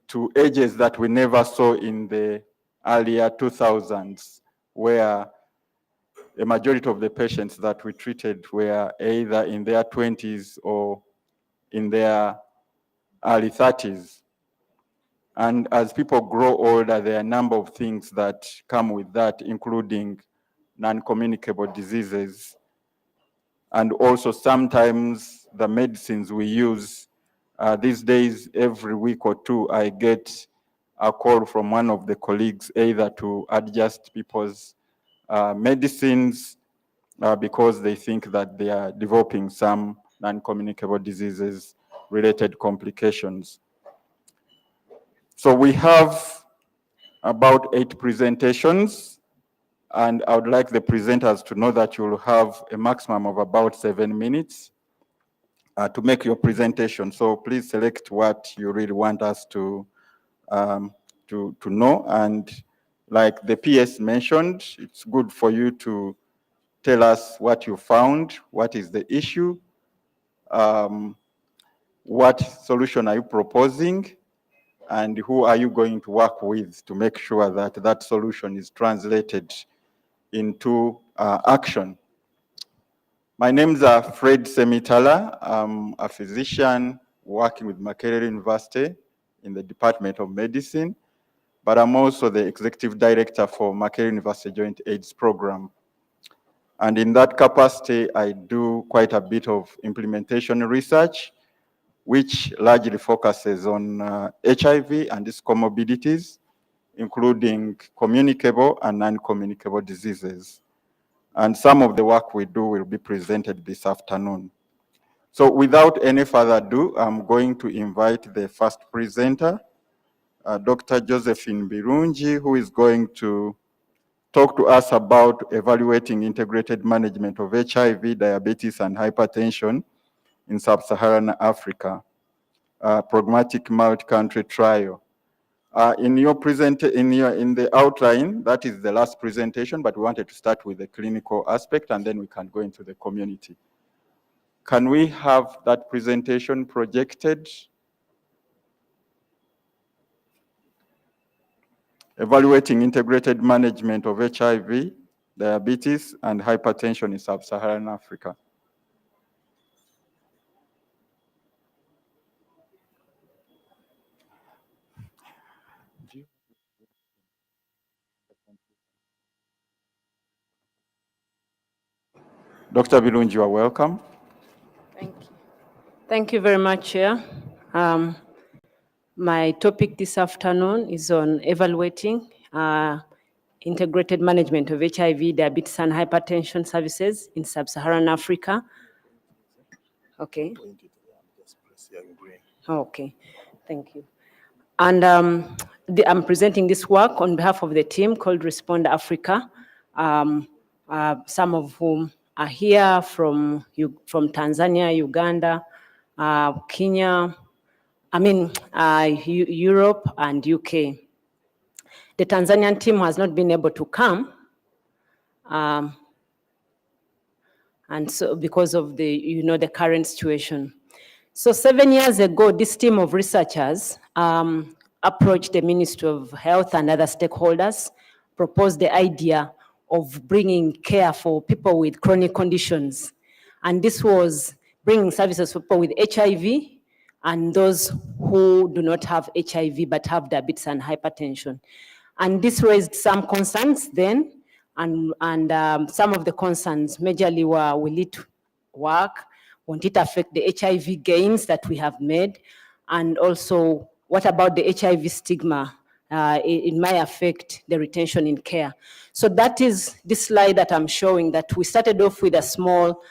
to ages that we never saw in the earlier 2000s, where a majority of the patients that we treated were either in their 20s or in their early 30s. And as people grow older, there are a number of things that come with that, including non-communicable diseases. And also sometimes the medicines we use, these days, every week or two, I get a call from one of the colleagues either to adjust people's medicines because they think that they are developing some non-communicable diseases related complications. So we have about 8 presentations, and I would like the presenters to know that you will have a maximum of about 7 minutes to make your presentation. So please select what you really want us to know. And like the PS mentioned, it's good for you to tell us what you found, what is the issue, what solution are you proposing, and who are you going to work with to make sure that that solution is translated into action. My name's Fred Semitala. I'm a physician working with Makerere University in the Department of Medicine, but I'm also the Executive Director for Makerere University Joint AIDS Program. And in that capacity, I do quite a bit of implementation research, which largely focuses on HIV and its comorbidities, including communicable and non-communicable diseases. And some of the work we do will be presented this afternoon. So without any further ado, I'm going to invite the first presenter, Dr. Josephine Birungi, who is going to talk to us about evaluating integrated management of HIV, diabetes, and hypertension in sub-Saharan Africa, pragmatic multi-country trial. In the outline, that is the last presentation, but we wanted to start with the clinical aspect and then we can go into the community. Can we have that presentation projected? Evaluating integrated management of HIV, diabetes, and hypertension in sub-Saharan Africa. Dr. Birungi, you are welcome. Thank you. Thank you very much, Chair. My topic this afternoon is on evaluating integrated management of HIV, diabetes, and hypertension services in sub-Saharan Africa. Okay. Okay, thank you. And I'm presenting this work on behalf of the team called Respond Africa, some of whom are here from Tanzania, Uganda, Kenya, Europe and UK. The Tanzanian team has not been able to come, and so because of the, the current situation. So 7 years ago, this team of researchers approached the Ministry of Health and other stakeholders, proposed the idea of bringing care for people with chronic conditions. And this was bringing services for people with HIV and those who do not have HIV but have diabetes and hypertension. And this raised some concerns then, and some of the concerns majorly were, will it work? Won't it affect the HIV gains that we have made? And also, what about the HIV stigma? It might affect the retention in care. So that is this slide that I'm showing, that we started off with a small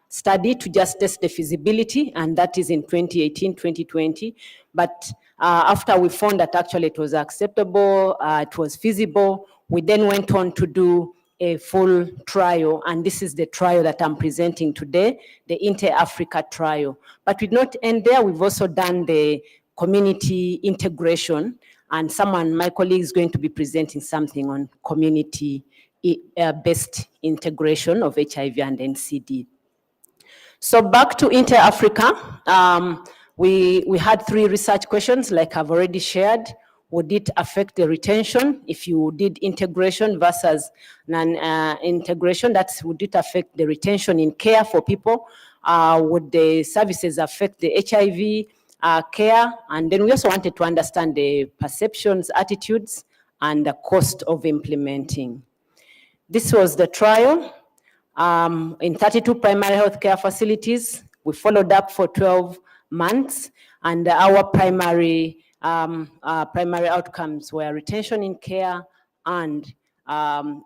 study to just test the feasibility, and that is in 2018, 2020. But after we found that actually it was acceptable, it was feasible, we then went on to do a full trial, and this is the trial that I'm presenting today, the Inter-Africa trial. But we did not end there. We've also done the community integration, and my colleague is going to be presenting something on community-based integration of HIV and NCD. So back to Inter-Africa, We had 3 research questions, like I've already shared. Would it affect the retention if you did integration versus non-integration? That's, would it affect the retention in care for people? Would the services affect the HIV care? And then we also wanted to understand the perceptions, attitudes, and the cost of implementing. This was the trial. In 32 primary healthcare facilities, we followed up for 12 months, and our primary outcomes were retention in care and HIV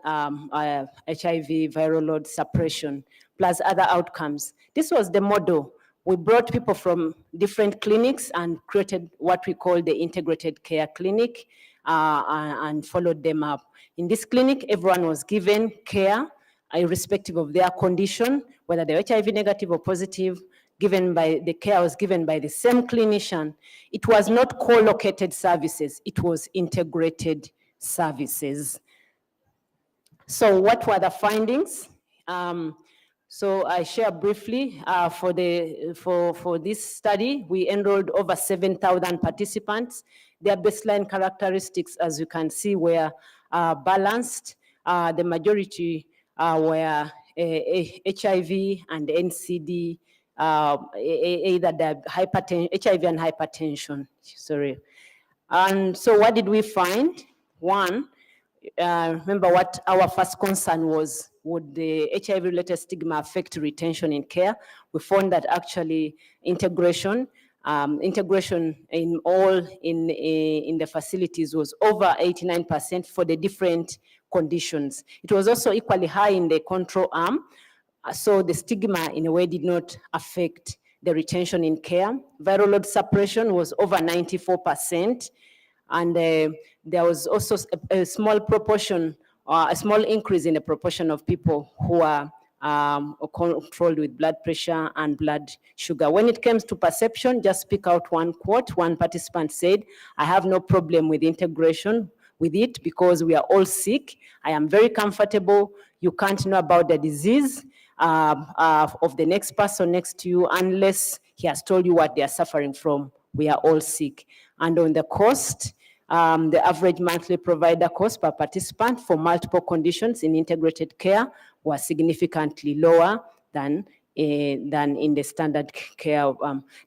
viral load suppression, plus other outcomes. This was the model. We brought people from different clinics and created what we call the integrated care clinic and followed them up. In this clinic, everyone was given care, irrespective of their condition, whether they're HIV negative or positive, the care was given by the same clinician. It was not co-located services, it was integrated services. So what were the findings? So I share briefly, for this study, we enrolled over 7,000 participants. Their baseline characteristics, as you can see, were balanced. The majority were HIV and NCD, either the HIV and hypertension, sorry. And so what did we find? One, remember what our first concern was, would the HIV-related stigma affect retention in care? We found that actually integration in the facilities was over 89% for the different conditions. It was also equally high in the control arm. So the stigma in a way did not affect the retention in care. Viral load suppression was over 94%. And there was also a small proportion, a small increase in the proportion of people who are controlled with blood pressure and blood sugar. When it comes to perception, just pick out one quote. One participant said, "I have no problem with integration with it because we are all sick. I am very comfortable. You can't know about the disease of the next person next to you unless he has told you what they are suffering from. We are all sick." And on the cost, the average monthly provider cost per participant for multiple conditions in integrated care was significantly lower than in the standard care.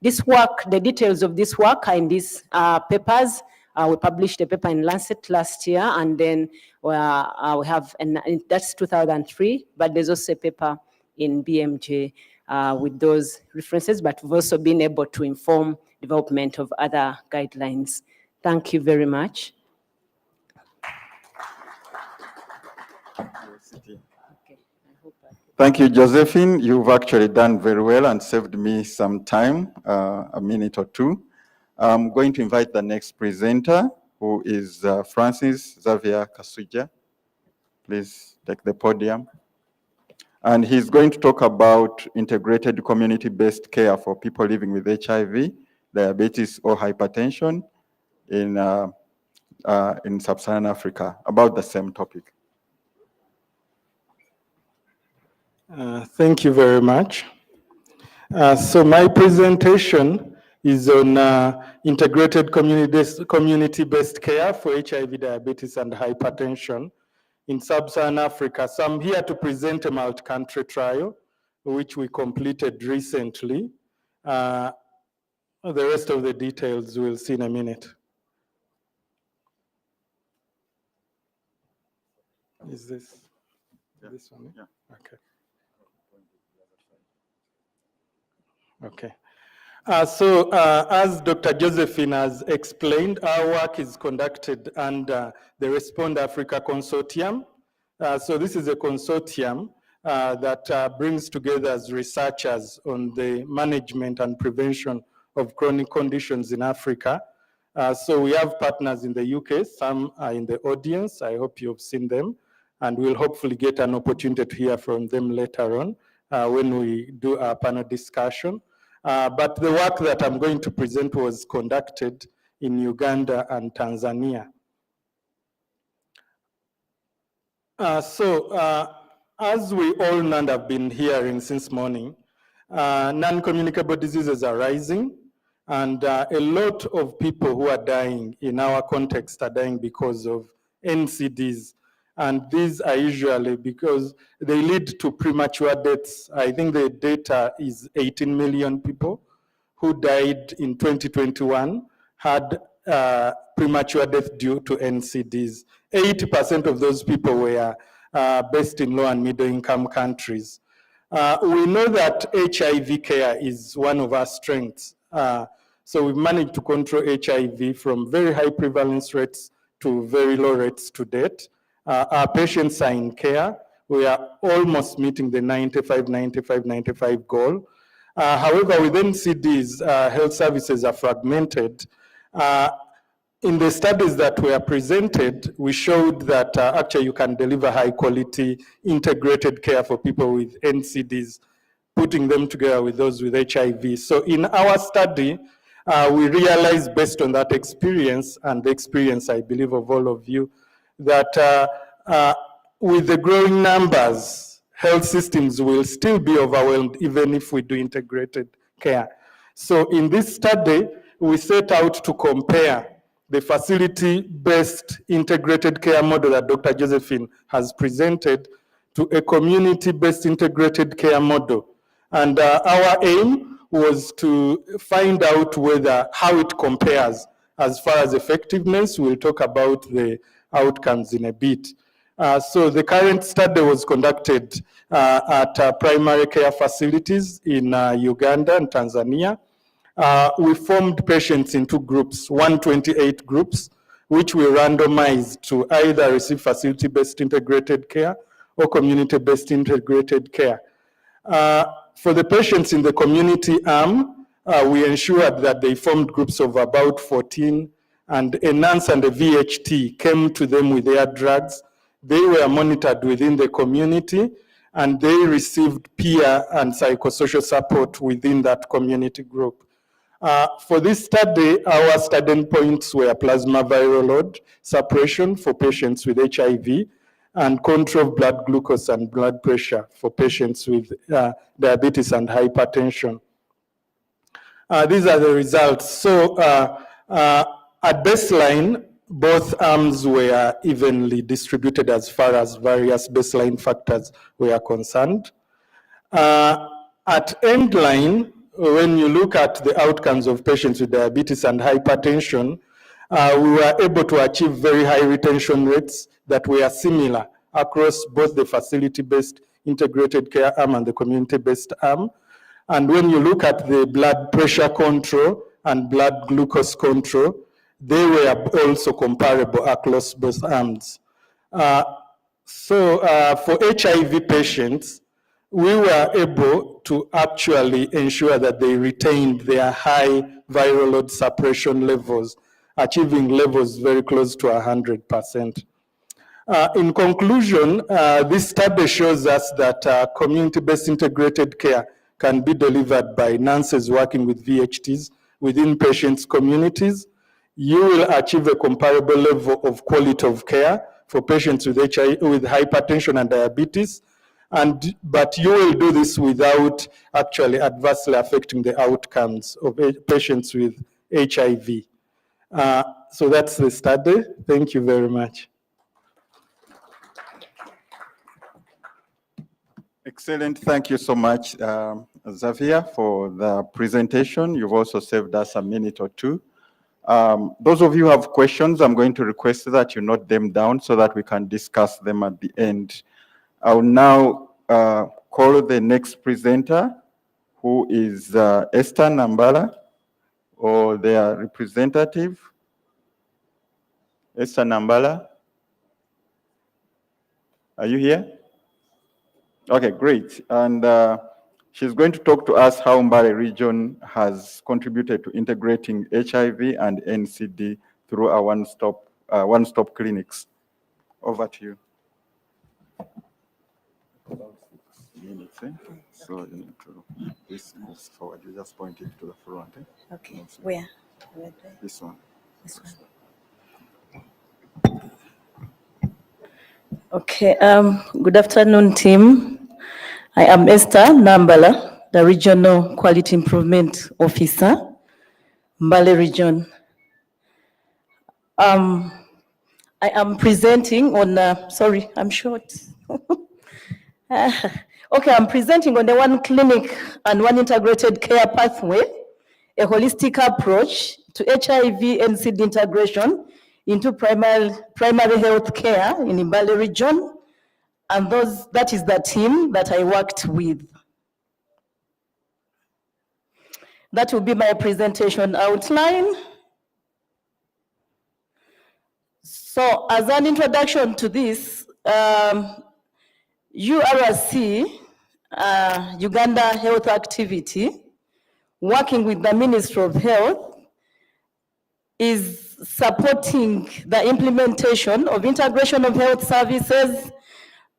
This work, the details of this work are in these papers. We published a paper in Lancet last year, and then we have, that's 2003, but there's also a paper in BMJ with those references, but we've also been able to inform development of other guidelines. Thank you very much. Thank you, Josephine. You've actually done very well and saved me some time, a minute or two. I'm going to invite the next presenter, who is Francis Xavier Kasuja. Please take the podium. And he's going to talk about integrated community-based care for people living with HIV, diabetes, or hypertension in sub-Saharan Africa, about the same topic. Thank you very much. So my presentation is on integrated community-based care for HIV, diabetes, and hypertension in sub-Saharan Africa. So I'm here to present a multi-country trial, which we completed recently. The rest of the details we'll see in a minute. Is this one? Yeah. Okay. Okay. So as Dr. Josephine has explained, our work is conducted under the Respond Africa Consortium. So this is a consortium that brings together as researchers on the management and prevention of chronic conditions in Africa. So we have partners in the UK, some are in the audience. I hope you've seen them, and we'll hopefully get an opportunity to hear from them later on when we do our panel discussion. But the work that I'm going to present was conducted in Uganda and Tanzania. As we all know and have been hearing since morning, non-communicable diseases are rising. And a lot of people who are dying in our context are dying because of NCDs. And these are usually because they lead to premature deaths. I think the data is 18 million people who died in 2021 had premature death due to NCDs. 80% of those people were based in low and middle income countries. We know that HIV care is one of our strengths. So we've managed to control HIV from very high prevalence rates to very low rates to date. Our patients are in care. We are almost meeting the 95 goal. However, within Ncds, health services are fragmented. In the studies that were presented, we showed that actually you can deliver high quality integrated care for people with NCDs, putting them together with those with HIV. So in our study, we realized based on that experience and the experience, I believe, of all of you, that with the growing numbers, health systems will still be overwhelmed even if we do integrated care. So in this study, we set out to compare the facility-based integrated care model that Dr. Josephine has presented to a community-based integrated care model. And our aim was to find out how it compares as far as effectiveness. We'll talk about the outcomes in a bit. So the current study was conducted at primary care facilities in Uganda and Tanzania. We formed patients into groups, 128 groups, which we randomized to either receive facility-based integrated care or community-based integrated care. For the patients in the community arm, we ensured that they formed groups of about 14, and a nurse and a VHT came to them with their drugs. They were monitored within the community, and they received peer and psychosocial support within that community group. For this study, our study endpoints were plasma viral load suppression for patients with HIV and control of blood glucose and blood pressure for patients with diabetes and hypertension. These are the results. So at baseline, both arms were evenly distributed as far as various baseline factors were concerned. At endline, when you look at the outcomes of patients with diabetes and hypertension, we were able to achieve very high retention rates that were similar across both the facility-based integrated care arm and the community-based arm. And when you look at the blood pressure control and blood glucose control, they were also comparable across both arms. So for HIV patients, we were able to actually ensure that they retained their high viral load suppression levels, achieving levels very close to 100%. In conclusion, this study shows us that community-based integrated care can be delivered by nurses working with VHTs within patients' communities. You will achieve a comparable level of quality of care for patients with hypertension and diabetes, but you will do this without actually adversely affecting the outcomes of patients with HIV. So that's the study. Thank you very much. Excellent. Thank you so much, Xavier, for the presentation. You've also saved us a minute or two. Those of you who have questions, I'm going to request that you note them down so that we can discuss them at the end. I'll now call the next presenter, who is Esther Nambala, or their representative. Esther Nambala, are you here? Okay, great. And she's going to talk to us how Mbale region has contributed to integrating HIV and NCD through our one-stop clinics. Over to you. About 6 minutes, eh? So you need to, this moves forward. You just point it to the front. Eh? Okay, where? This one. This one. Okay, good afternoon, team. I am Esther Nambala, the Regional Quality Improvement Officer. Mbale region. I am presenting on, sorry, I'm short. Okay, I'm presenting on the one clinic and one integrated care pathway, a holistic approach to HIV NCD integration into primary health care in Mbale region. And that is the team that I worked with. That will be my presentation outline. So as an introduction to this, URC, Uganda Health Activity, working with the Ministry of Health, is supporting the implementation of integration of health services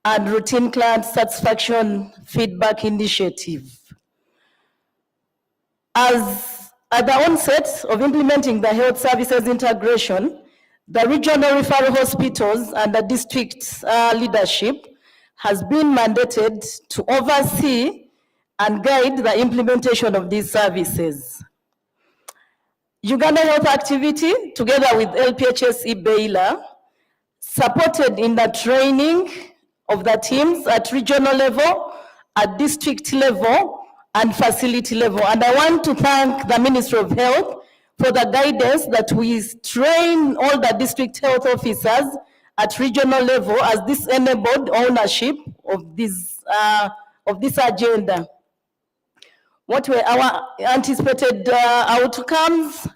and routine client satisfaction feedback initiative. As at the onset of implementing the health services integration, the regional referral hospitals and the district leadership has been mandated to oversee and guide the implementation of these services. Uganda Health Activity, together with LPHS Baylor, supported in the training of the teams at regional level, at district level, and facility level. And I want to thank the Ministry of Health for the guidance that we train all the district health officers at regional level, as this enabled ownership of this agenda. What were our anticipated outcomes?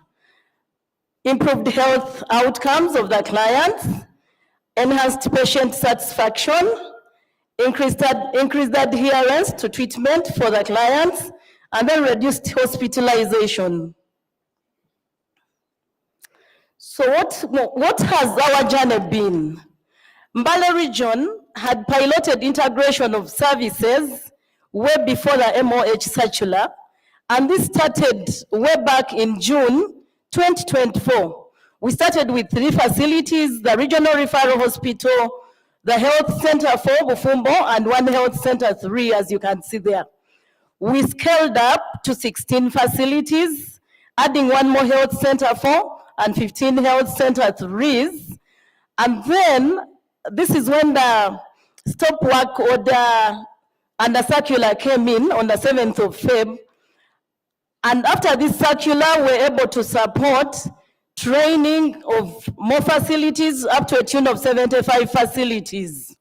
Improved health outcomes of the clients, enhanced patient satisfaction, increased adherence to treatment for the clients, and then reduced hospitalization. So what has our journey been? Mbale region had piloted integration of services way before the MOH circular, and this started way back in June 2024. We started with 3 facilities, the Regional Referral Hospital, the Health Center 4, Bufumbo, and 1 Health Center 3, as you can see there. We scaled up to 16 facilities, adding 1 more Health Center 4 and 15 Health Center 3s. And then, this is when the stop work order and the circular came in on the 7th of February. And after this circular, we're able to support training of more facilities up to a tune of 75 facilities.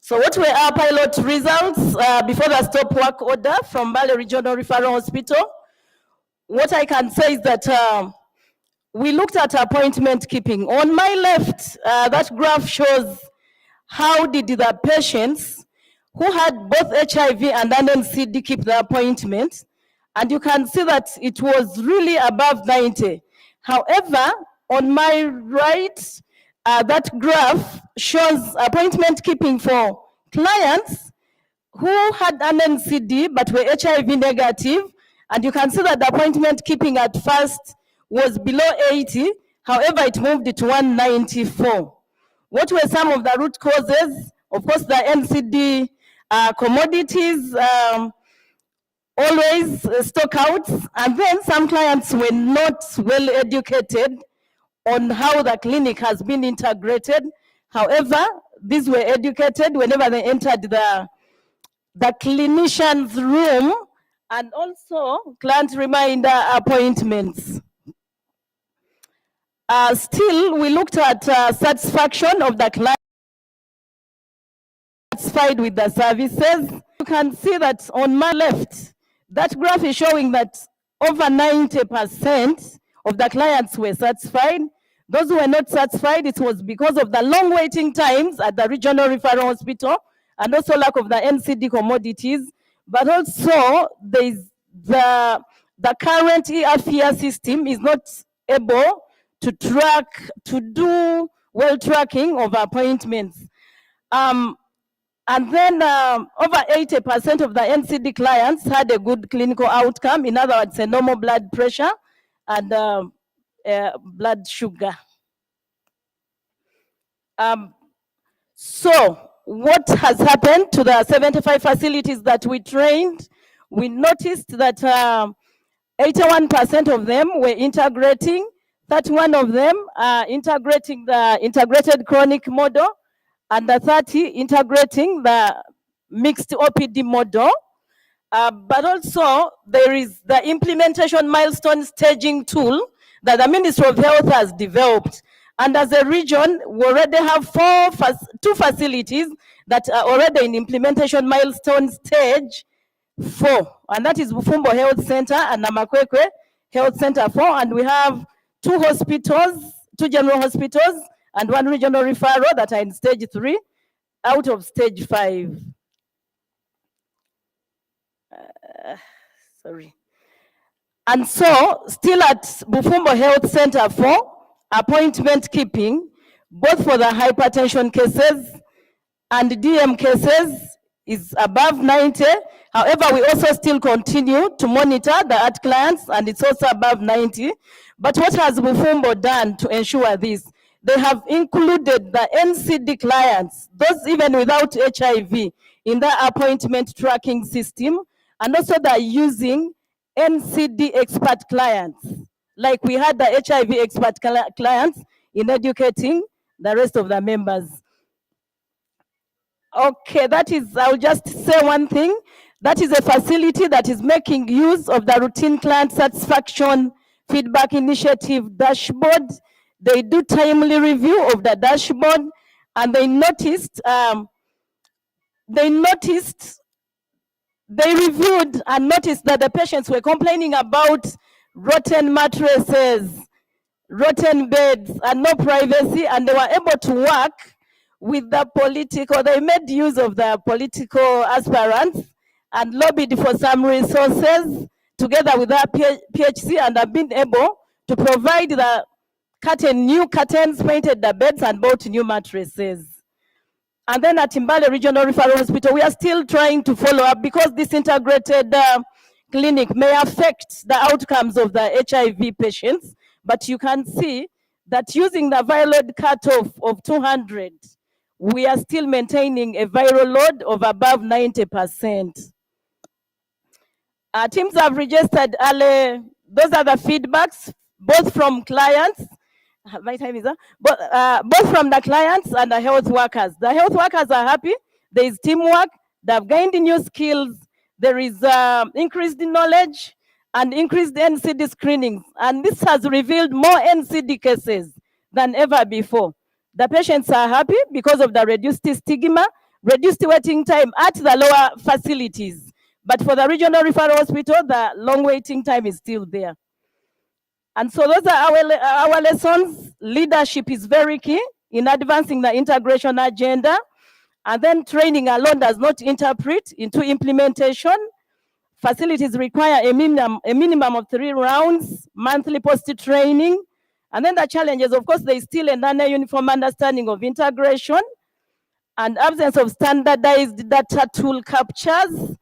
So what were our pilot results before the stop work order from Mbale Regional Referral Hospital? What I can say is that we looked at appointment keeping. On my left, that graph shows how did the patients who had both HIV and NCD keep the appointment. And you can see that it was really above 90. However, on my right, that graph shows appointment keeping for clients who had an NCD but were HIV negative. And you can see that the appointment keeping at first was below 80. However, it moved to 194. What were some of the root causes? Of course, the NCD commodities, always stockouts, and then some clients were not well educated on how the clinic has been integrated. However, these were educated whenever they entered the clinician's room, and also client reminder appointments. Still, we looked at satisfaction of the client, satisfied with the services. You can see that on my left, that graph is showing that over 90% of the clients were satisfied. Those who were not satisfied, it was because of the long waiting times at the regional referral hospital and also lack of the NCD commodities. But also, the current ERFIA system is not able to do well tracking of appointments. And then over 80% of the NCD clients had a good clinical outcome. In other words, a normal blood pressure and blood sugar. So what has happened to the 75 facilities that we trained? We noticed that 81% of them were integrating, 31 of them are integrating the integrated chronic model, and the 30 integrating the mixed OPD model. But also there is the implementation milestone staging tool that the Ministry of Health has developed. And as a region, we already have two facilities that are already in implementation milestone stage 4, and that is Bufumbo Health Center and Namakwekwe Health Center 4, and we have 2 hospitals, 2 general hospitals, and 1 regional referral that are in stage 3 out of stage 5. Sorry. And so, still at Bufumbo Health Center 4, appointment keeping, both for the hypertension cases and DM cases, is above 90. However, we also still continue to monitor the ART clients, and it's also above 90. But what has Bufumbo done to ensure this? They have included the NCD clients, those even without HIV, in the appointment tracking system, and also they're using NCD expert clients. Like we had the HIV expert clients in educating the rest of the members. Okay, that is, I'll just say one thing. That is a facility that is making use of the routine client satisfaction feedback initiative dashboard. They do timely review of the dashboard, and they reviewed and noticed that the patients were complaining about rotten mattresses, rotten beds, and no privacy, and they were able to work with the they made use of the political aspirants and lobbied for some resources together with the PHC, and have been able to provide the new curtains, painted the beds, and bought new mattresses. And then at Mbale Regional Referral Hospital, we are still trying to follow up because this integrated clinic may affect the outcomes of the HIV patients. But you can see that using the viral load cutoff of 200, we are still maintaining a viral load of above 90%. Our teams have registered early. Those are the feedbacks, both from clients. My time is up. Both from the clients and the health workers. The health workers are happy. There is teamwork. They've gained new skills. There is increased knowledge and increased NCD screenings. And this has revealed more NCD cases than ever before. The patients are happy because of the reduced stigma, reduced waiting time at the lower facilities. But for the regional referral hospital, the long waiting time is still there. And so those are our lessons. Leadership is very key in advancing the integration agenda. And then training alone does not interpret into implementation. Facilities require a minimum of 3 rounds, monthly post-training. And then the challenges, of course, there is still a non-uniform understanding of integration and absence of standardized data tool captures.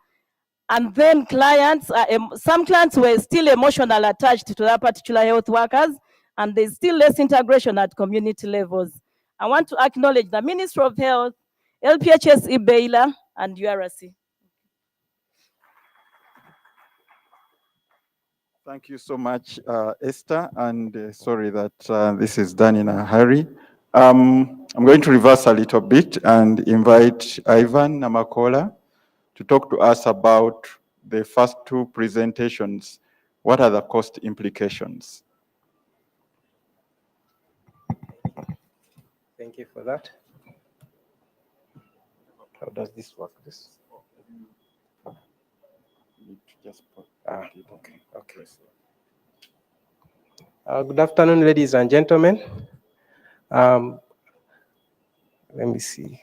And then clients, some clients were still emotionally attached to that particular health workers, and there's still less integration at community levels. I want to acknowledge the Ministry of Health, LPHS, IBEILA, and URC. Thank you so much, Esther, and sorry that this is done in a hurry. I'm going to reverse a little bit and invite Ivan Namakola to talk to us about the first 2 presentations. What are the cost implications? Thank you for that. How does this work? Okay. Good afternoon, ladies and gentlemen. Let me see.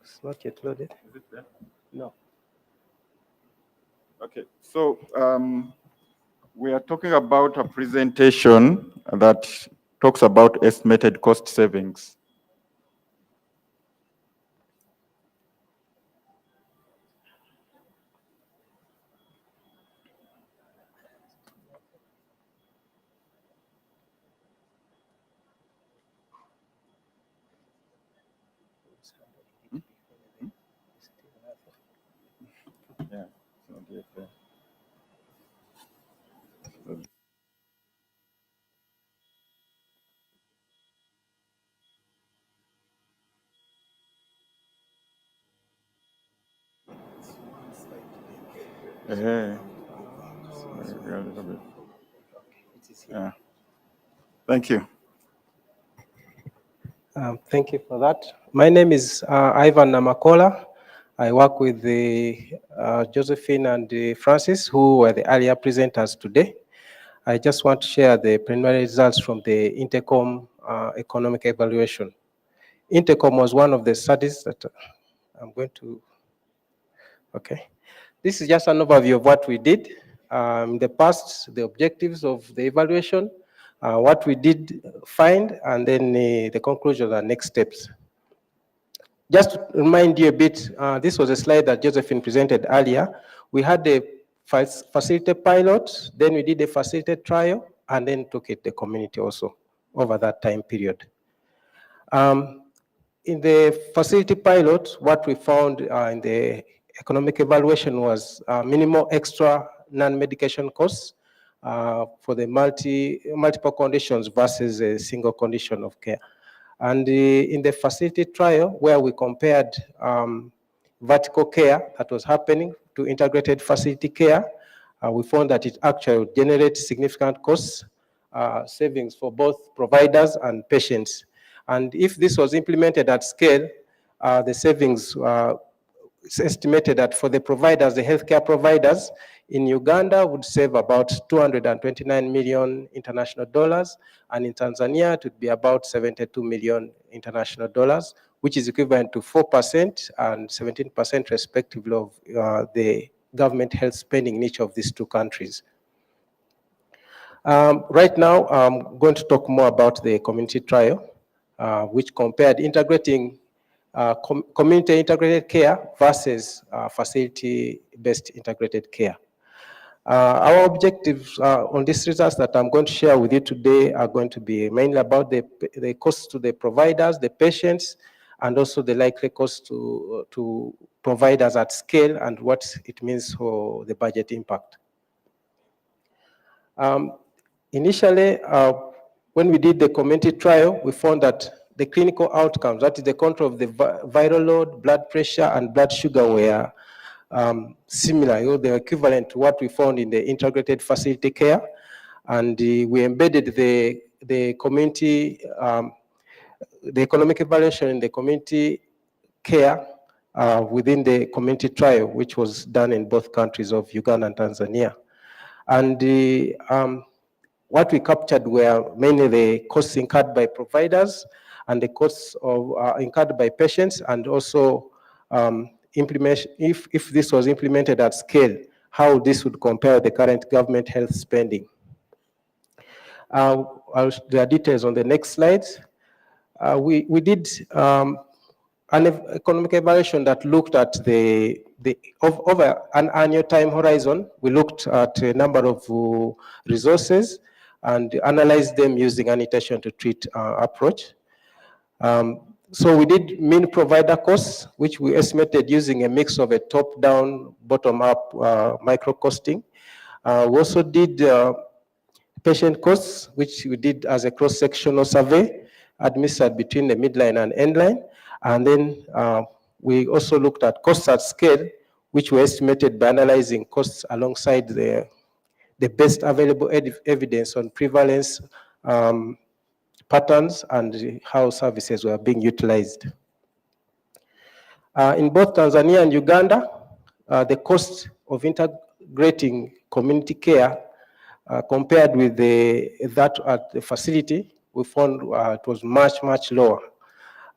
It's not yet loaded. Is it there? No. Okay, so we are talking about a presentation that talks about estimated cost savings. Yeah. Yeah. Thank you. Thank you for that. My name is Ivan Namakola. I work with Josephine and Francis, who were the earlier presenters today. I just want to share the preliminary results from the Intercom economic evaluation. Intercom was one of the studies that I'm going to, okay. This is just an overview of what we did. In the past, the objectives of the evaluation, what we did find, and then the conclusion and next steps. Just to remind you a bit, this was a slide that Josephine presented earlier. We had the facility pilot, then we did a facility trial, and then took it to the community also over that time period. In the facility pilot, what we found in the economic evaluation was minimal extra non-medication costs for the multiple conditions versus a single condition of care. And in the facility trial, where we compared vertical care that was happening to integrated facility care, we found that it actually generates significant costs savings for both providers and patients. And if this was implemented at scale, the savings it's estimated that for the providers, the healthcare providers in Uganda would save about 229 million international dollars, and in Tanzania it would be about 72 million international dollars, which is equivalent to 4% and 17% respectively of the government health spending in each of these two countries. Right now, I'm going to talk more about the community trial, which compared integrating community integrated care versus facility-based integrated care. Our objectives on these results that I'm going to share with you today are going to be mainly about the costs to the providers, the patients, and also the likely cost to providers at scale and what it means for the budget impact. Initially, when we did the community trial, we found that the clinical outcomes, that is the control of the viral load, blood pressure, and blood sugar were similar, they were equivalent to what we found in the integrated facility care. And we embedded the community, the economic evaluation in the community care within the community trial, which was done in both countries of Uganda and Tanzania. And what we captured were mainly the costs incurred by providers and the costs of, incurred by patients, and also implementation, if this was implemented at scale, how this would compare with the current government health spending. There are details on the next slides. We did an economic evaluation that looked at over an annual time horizon. We looked at a number of resources and analyzed them using an intention to treat approach. So we did mean provider costs, which we estimated using a mix of a top-down, bottom-up micro costing. We also did patient costs, which we did as a cross-sectional survey administered between the midline and endline. And then we also looked at costs at scale, which we estimated by analyzing costs alongside the best available evidence on prevalence patterns and how services were being utilized. In both Tanzania and Uganda, the cost of integrating community care compared with that at the facility, we found it was much, much lower.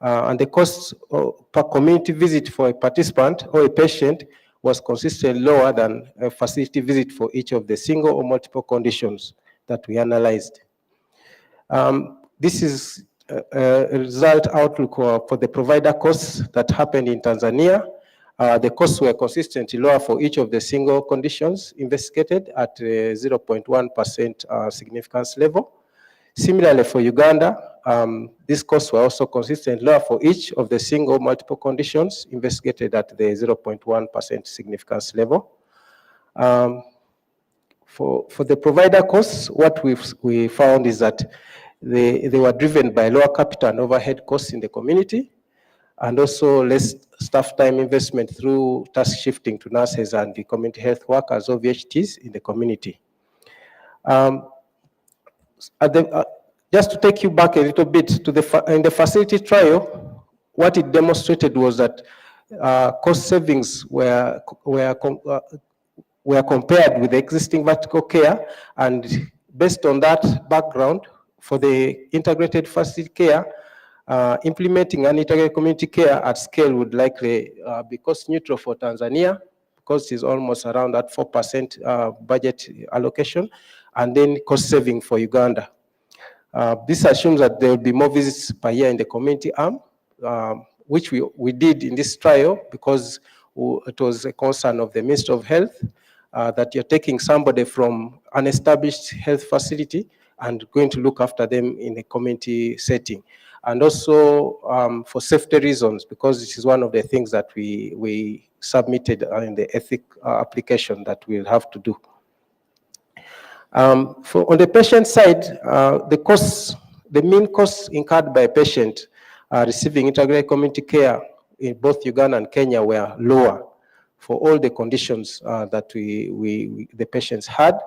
And the cost per community visit for a participant or a patient was consistently lower than a facility visit for each of the single or multiple conditions that we analyzed. This is a result outlook for the provider costs that happened in Tanzania. The costs were consistently lower for each of the single conditions investigated at 0.1% significance level. Similarly for Uganda, these costs were also consistently lower for each of the single multiple conditions investigated at the 0.1% significance level. For the provider costs, what we found is that they were driven by lower capital and overhead costs in the community, and also less staff time investment through task shifting to nurses and the community health workers or VHTs in the community. Just to take you back a little bit to in the facility trial, what it demonstrated was that cost savings were compared with the existing vertical care, and based on that background, for the integrated facility care, implementing an integrated community care at scale would likely be cost neutral for Tanzania, because it's almost around that 4% budget allocation, and then cost saving for Uganda. This assumes that there will be more visits per year in the community arm, which we did in this trial because it was a concern of the Ministry of Health that you're taking somebody from an established health facility and going to look after them in a community setting. And also for safety reasons, because this is one of the things that we submitted in the ethic application that we'll have to do. On the patient side, the mean costs incurred by a patient receiving integrated community care in both Uganda and Kenya were lower for all the conditions that the patients had.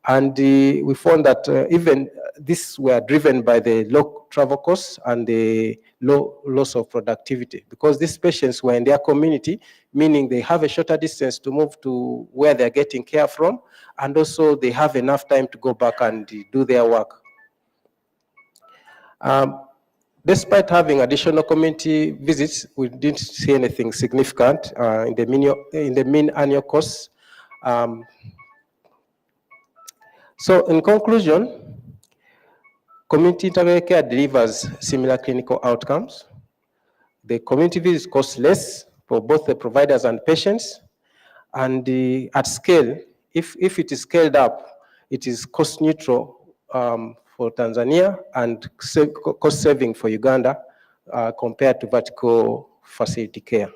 And we found that even these were driven by the low travel costs and the low loss of productivity, because these patients were in their community, meaning they have a shorter distance to move to where they're getting care from, and also they have enough time to go back and do their work. Despite having additional community visits, we didn't see anything significant in the mean annual costs. So in conclusion, community integrated care delivers similar clinical outcomes. The community visits cost less for both the providers and patients. And at scale, if it is scaled up, it is cost neutral for Tanzania and cost saving for Uganda compared to vertical facility care.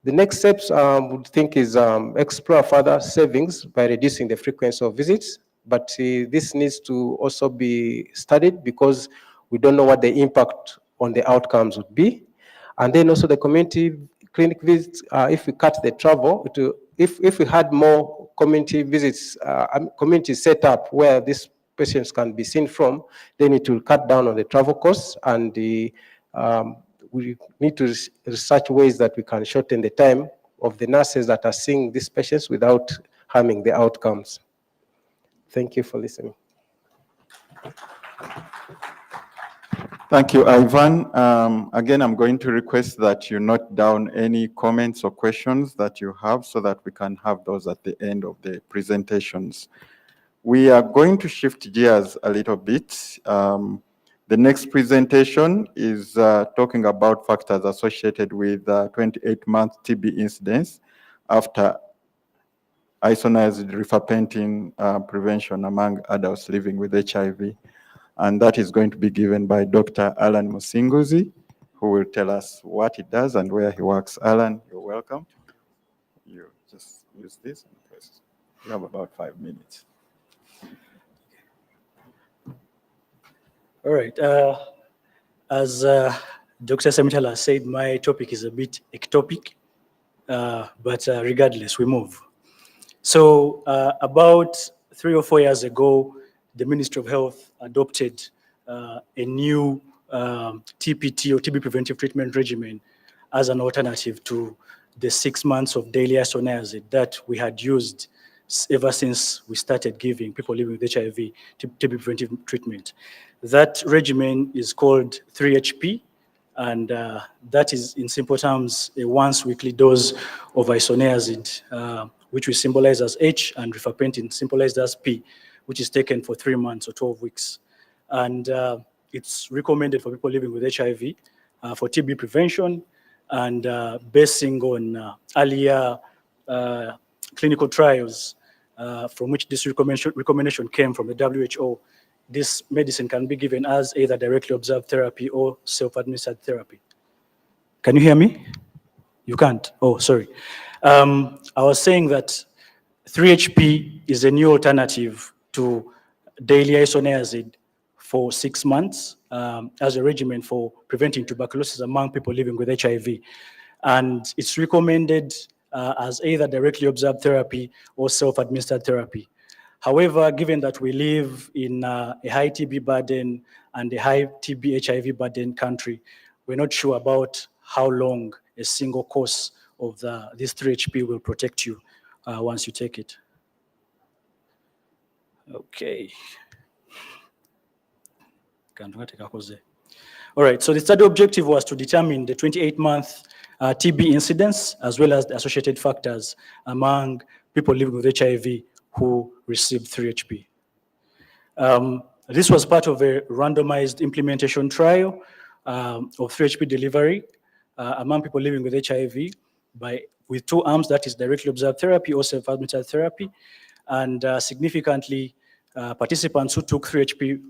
The next steps would think is explore further savings by reducing the frequency of visits, but this needs to also be studied because we don't know what the impact on the outcomes would be. And then also the community clinic visits, if we cut the travel, if we had more community visits, community set up where these patients can be seen from, then it will cut down on the travel costs, and we need to research ways that we can shorten the time of the nurses that are seeing these patients without harming the outcomes. Thank you for listening. Thank you, Ivan. Again, I'm going to request that you note down any comments or questions that you have so that we can have those at the end of the presentations. We are going to shift gears a little bit. The next presentation is talking about factors associated with 28-month TB incidence after isoniazid rifampicin prevention among adults living with HIV. And that is going to be given by Dr. Alan Musinguzi, who will tell us what he does and where he works. Alan, you're welcome. You just use this and press. You have about 5 minutes. All right. As Dr. Semitala said, my topic is a bit ectopic, but regardless, we move. So about 3 or 4 years ago, the Ministry of Health adopted a new TPT or TB preventive treatment regimen as an alternative to the 6 months of daily isoniazid that we had used ever since we started giving people living with HIV TB preventive treatment. That regimen is called 3HP, and that is, in simple terms, a once-weekly dose of isoniazid, which we symbolize as H, and rifampicin symbolized as P, which is taken for 3 months or 12 weeks. And it's recommended for people living with HIV for TB prevention, and basing on earlier clinical trials from which this recommendation came from the WHO. This medicine can be given as either directly observed therapy or self-administered therapy. Can you hear me? You can't? Oh, sorry. I was saying that 3HP is a new alternative to daily isoniazid for 6 months as a regimen for preventing tuberculosis among people living with HIV. And it's recommended as either directly observed therapy or self-administered therapy. However, given that we live in a high TB burden and a high TB HIV burden country, we're not sure about how long a single course of this 3HP will protect you once you take it. Okay. All right, so the study objective was to determine the 28-month TB incidence as well as the associated factors among people living with HIV who received 3HP. This was part of a randomized implementation trial of 3HP delivery among people living with HIV with 2 arms, that is directly observed therapy or self-administered therapy. And significantly, participants who took 3HP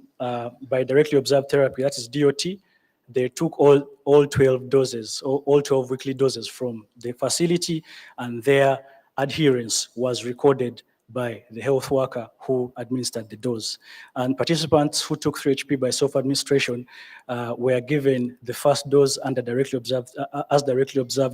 by directly observed therapy, that is DOT, they took all 12 doses, all 12 weekly doses from the facility, and their adherence was recorded by the health worker who administered the dose. And participants who took 3HP by self-administration were given the first dose under directly observed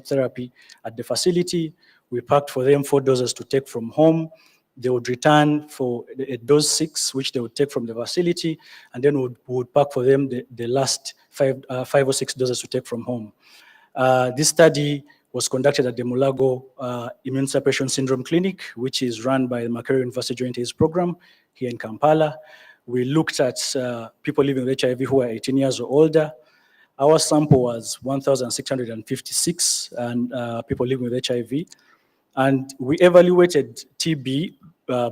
therapy at the facility. We packed for them 4 doses to take from home. They would return for a dose 6, which they would take from the facility, and then we would pack for them the last 5 or 6 doses to take from home. This study was conducted at the Mulago Immune Suppression Syndrome Clinic, which is run by the Makerere University Joint AIDS Program here in Kampala. We looked at people living with HIV who are 18 years or older. Our sample was 1,656 and people living with HIV. And we evaluated TB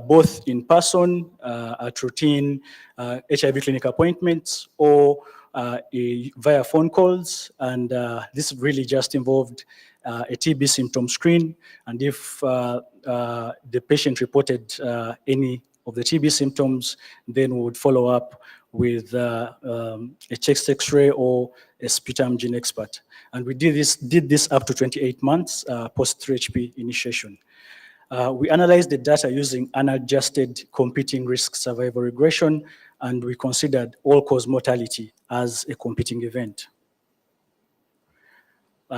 both in person at routine HIV clinic appointments or via phone calls. And this really just involved a TB symptom screen. And if the patient reported any of the TB symptoms, then we would follow up with a chest X-ray or a sputum gene expert. And we did this up to 28 months post-3HP initiation. We analyzed the data using unadjusted competing risk survival regression, and we considered all-cause mortality as a competing event.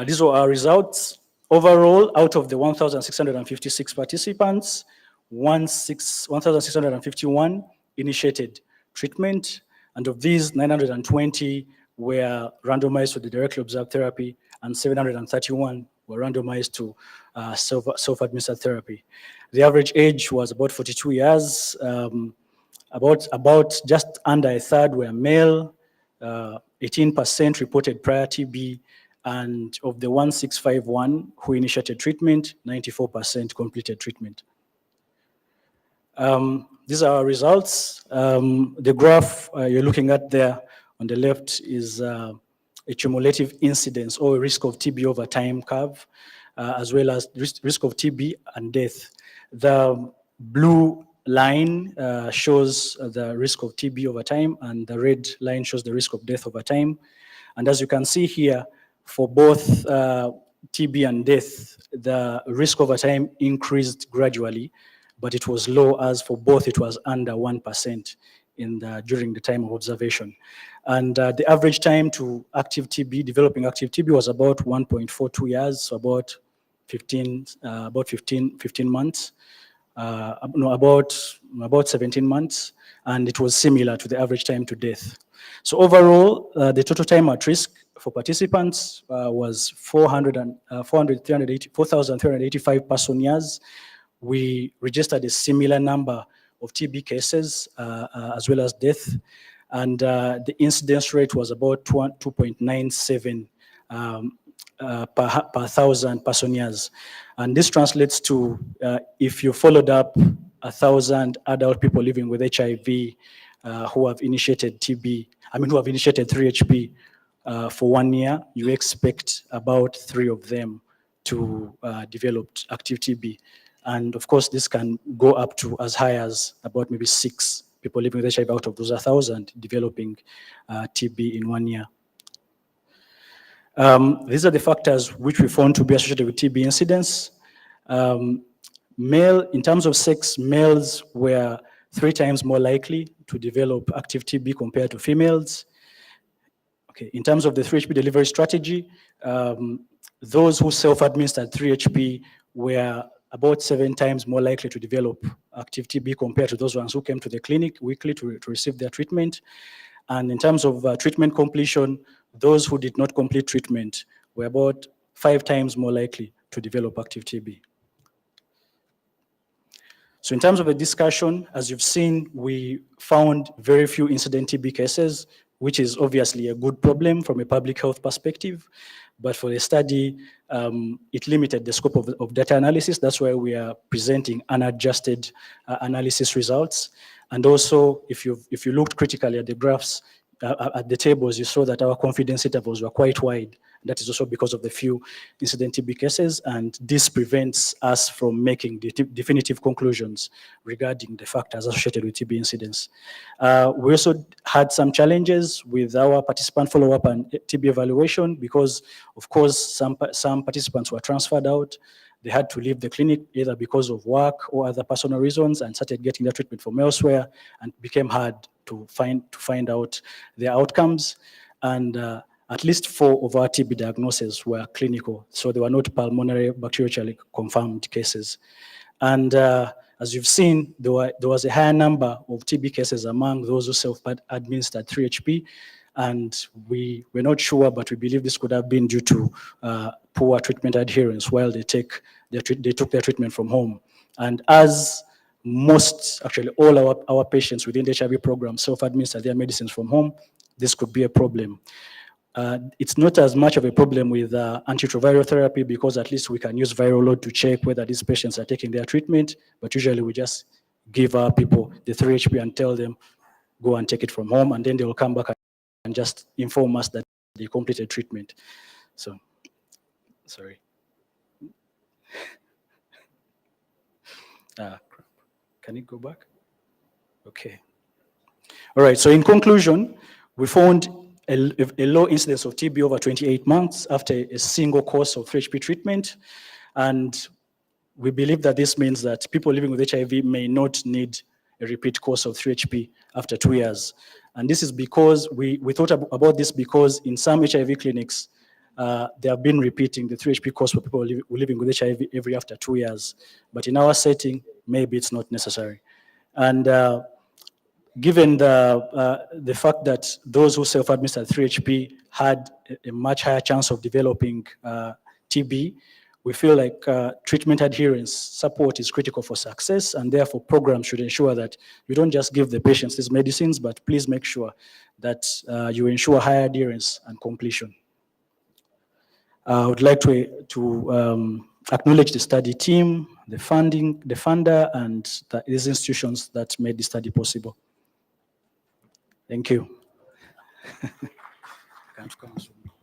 These were our results. Overall, out of the 1,656 participants, 1,651 initiated treatment, and of these, 920 were randomized to the directly observed therapy, and 731 were randomized to self-administered therapy. The average age was about 42 years. About just under a third were male. 18% reported prior TB, and of the 1,651 who initiated treatment, 94% completed treatment. These are our results. The graph you're looking at there on the left is a cumulative incidence or risk of TB over time curve, as well as risk of TB and death. The blue line shows the risk of TB over time, and the red line shows the risk of death over time. And as you can see here, for both TB and death, the risk over time increased gradually, but it was low, as for both it was under 1% during the time of observation. And the average time to active TB, developing active TB, was about 1.42 years, so about 15 months, about 17 months, and it was similar to the average time to death. So overall, the total time at risk for participants was 4,385 person years. We registered a similar number of TB cases as well as death, and the incidence rate was about 2.97 per 1,000 person years. And this translates to, if you followed up 1,000 adult people living with HIV who have initiated who have initiated 3HP for 1 year, you expect about 3 of them to develop active TB. And of course, this can go up to as high as about maybe 6 people living with HIV out of those 1,000 developing TB in 1 year. These are the factors which we found to be associated with TB incidence. In terms of sex, males were 3 times more likely to develop active TB compared to females. Okay, in terms of the 3HP delivery strategy, those who self-administered 3HP were about 7 times more likely to develop active TB compared to those ones who came to the clinic weekly to receive their treatment. And in terms of treatment completion, those who did not complete treatment were about 5 times more likely to develop active TB. So in terms of the discussion, as you've seen, we found very few incident TB cases, which is obviously a good problem from a public health perspective. But for the study, it limited the scope of data analysis. That's why we are presenting unadjusted analysis results. And also, if you looked critically at the graphs, at the tables, you saw that our confidence intervals were quite wide. That is also because of the few incident TB cases, and this prevents us from making definitive conclusions regarding the factors associated with TB incidence. We also had some challenges with our participant follow-up and TB evaluation because, of course, some participants were transferred out. They had to leave the clinic either because of work or other personal reasons and started getting their treatment from elsewhere, and it became hard to find out their outcomes. And at least 4 of our TB diagnoses were clinical, so they were not pulmonary bacterially confirmed cases. And as you've seen, there was a higher number of TB cases among those who self-administered 3HP, and we're not sure, but we believe this could have been due to poor treatment adherence while they took their treatment from home. And as actually all our patients within the HIV program self-administer their medicines from home, this could be a problem. It's not as much of a problem with antiretroviral therapy because at least we can use viral load to check whether these patients are taking their treatment, but usually we just give our people the 3HP and tell them, go and take it from home, and then they will come back and just inform us that they completed treatment. So, sorry. Can it go back? Okay. All right, so in conclusion, we found a low incidence of TB over 28 months after a single course of 3HP treatment. And we believe that this means that people living with HIV may not need a repeat course of 3HP after 2 years. And this is because we thought about this because in some HIV clinics, they have been repeating the 3HP course for people living with HIV every after 2 years. But in our setting, maybe it's not necessary. And given the fact that those who self-administered 3HP had a much higher chance of developing TB, we feel like treatment adherence support is critical for success, and therefore programs should ensure that you don't just give the patients these medicines, but please make sure that you ensure high adherence and completion. I would like to acknowledge the study team, the funder, and these institutions that made the study possible. Thank you.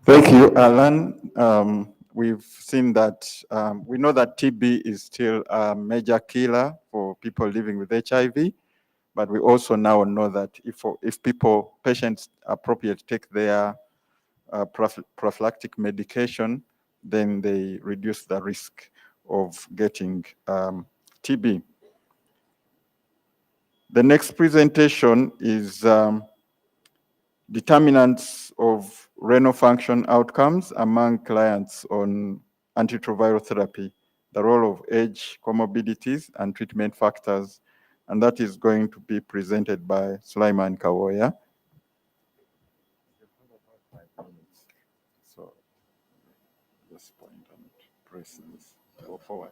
Thank you, Alan. We've seen that, we know that TB is still a major killer for people living with HIV, but we also now know that if patients appropriately take their prophylactic medication, then they reduce the risk of getting TB. The next presentation is determinants of renal function outcomes among clients on antiretroviral therapy, the role of age, comorbidities, and treatment factors. And that is going to be presented by Sulaiman Kawoya. So just point and press this, go forward.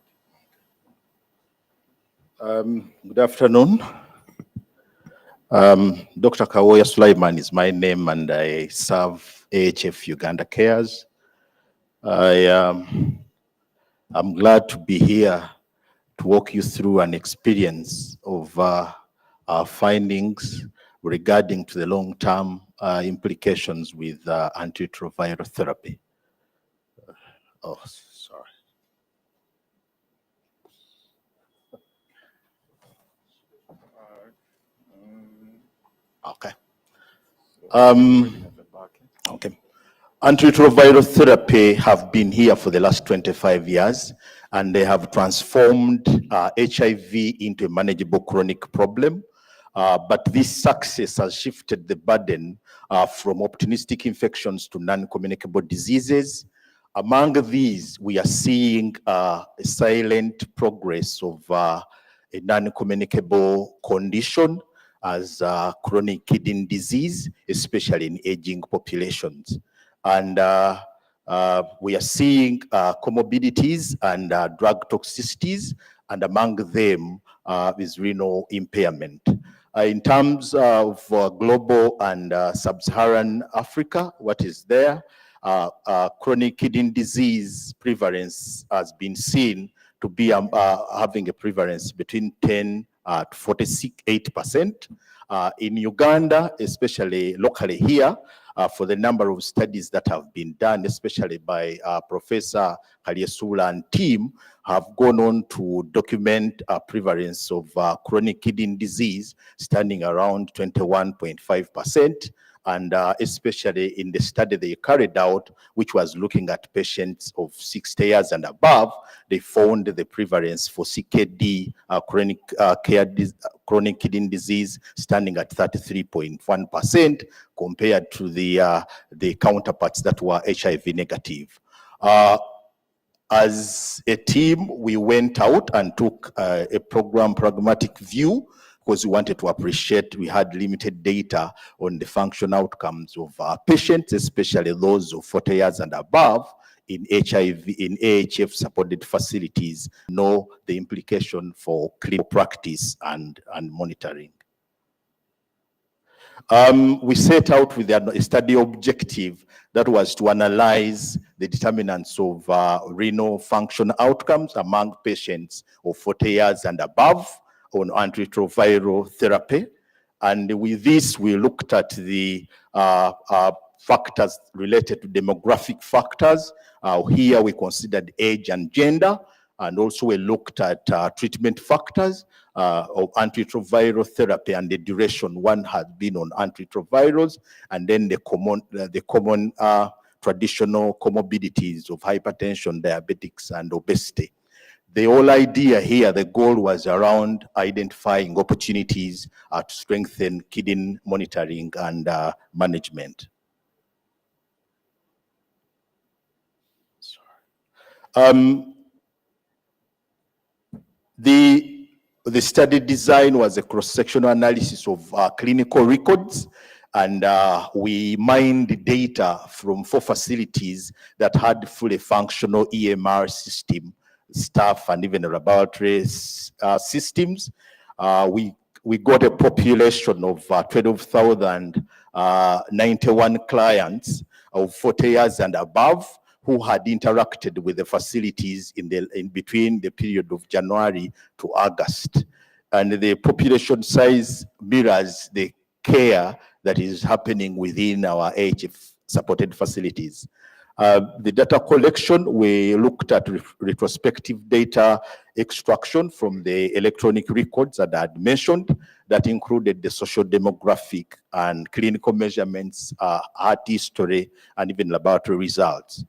Good afternoon. Dr. Kawoya Sulaiman is my name, and I serve AHF Uganda Cares. I'm glad to be here to walk you through an experience of our findings regarding to the long-term implications with antiretroviral therapy. Oh, sorry. Okay. Okay. Antiretroviral therapy have been here for the last 25 years, and they have transformed HIV into a manageable chronic problem. But this success has shifted the burden from opportunistic infections to non-communicable diseases. Among these, we are seeing a silent progress of a non-communicable condition as chronic kidney disease, especially in aging populations. And we are seeing comorbidities and drug toxicities, and among them is renal impairment. In terms of global and sub-Saharan Africa, what is there? Chronic kidney disease prevalence has been seen to be having a prevalence between 10 to 48%. In Uganda, especially locally here, for the number of studies that have been done, especially by Professor Kalyesula and team, have gone on to document a prevalence of chronic kidney disease standing around 21.5%. And especially in the study they carried out, which was looking at patients of 60 years and above, they found the prevalence for CKD, chronic kidney disease, standing at 33.1% compared to the counterparts that were HIV negative. As a team, we went out and took a pragmatic view, because we wanted to appreciate we had limited data on the function outcomes of patients, especially those of 40 years and above in HIV, in AHF supported facilities, know the implication for clinical practice and monitoring. We set out with a study objective that was to analyze the determinants of renal function outcomes among patients of 40 years and above on antiretroviral therapy. And with this, we looked at the factors related to demographic factors. Here we considered age and gender, and also we looked at treatment factors of antiretroviral therapy and the duration one had been on antiretrovirals, and then the common traditional comorbidities of hypertension, diabetics, and obesity. The whole idea here, the goal was around identifying opportunities to strengthen kidney monitoring and management. The study design was a cross-sectional analysis of clinical records, and we mined data from 4 facilities that had fully functional EMR system, staff, and even laboratory systems. We got a population of 12,091 clients of 40 years and above who had interacted with the facilities in between the period of January to August. And the population size mirrors the care that is happening within our AHF supported facilities. The data collection, we looked at retrospective data extraction from the electronic records that I had mentioned, that included the social demographic and clinical measurements, heart history, and even laboratory results.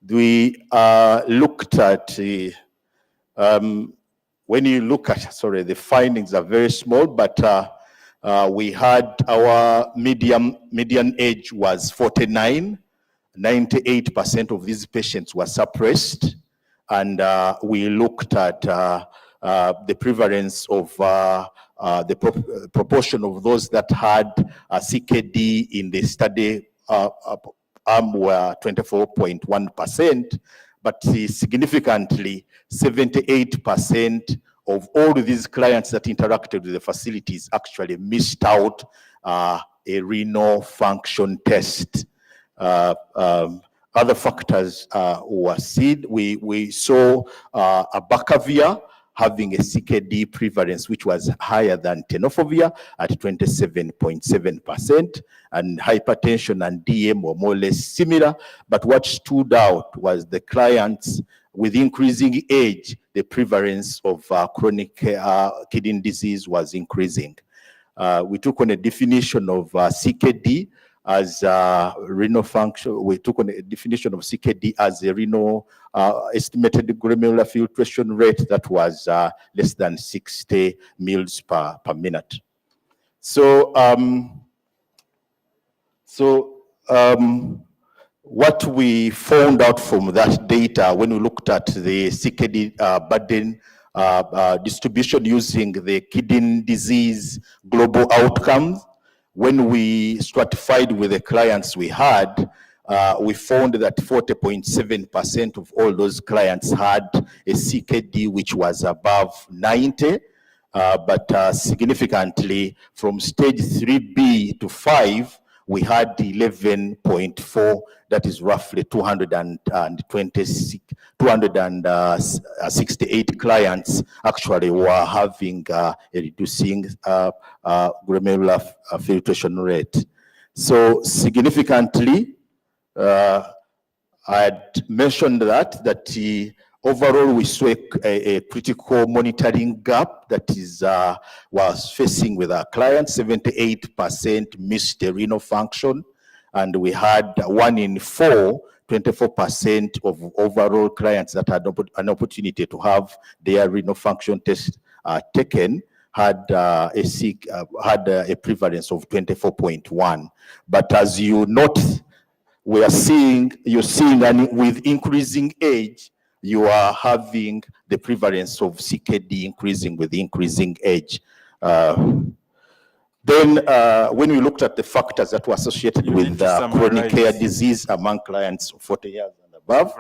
We looked at, when you look at, sorry, the findings are very small, but we had our median age was 49. 98% of these patients were suppressed, and we looked at the prevalence of the proportion of those that had CKD in the study arm were 24.1%, but significantly 78% of all of these clients that interacted with the facilities actually missed out a renal function test. Other factors were seen. We saw abacavir having a CKD prevalence which was higher than tenofovir at 27.7%, and hypertension and DM were more or less similar. But what stood out was the clients with increasing age, the prevalence of chronic kidney disease was increasing. We took on a definition of CKD as renal function. We took on a definition of CKD as a renal estimated glomerular filtration rate that was less than 60 mils per minute. So, what we found out from that data when we looked at the CKD burden distribution using the kidney disease global outcomes, when we stratified with the clients we had, we found that 40.7% of all those clients had a CKD which was above 90. But significantly from stage 3B to 5, we had 11.4, that is roughly 268 clients actually were having a reducing glomerular filtration rate. So significantly, I had mentioned that overall we saw a critical monitoring gap that is was facing with our clients. 78% missed the renal function, and we had 1 in 4, 24% of overall clients that had an opportunity to have their renal function test taken had a prevalence of 24.1. But as you note, you're seeing, and with increasing age, you are having the prevalence of CKD increasing with increasing age. Then, when we looked at the factors that were associated with chronic care disease among clients of 40 years and above,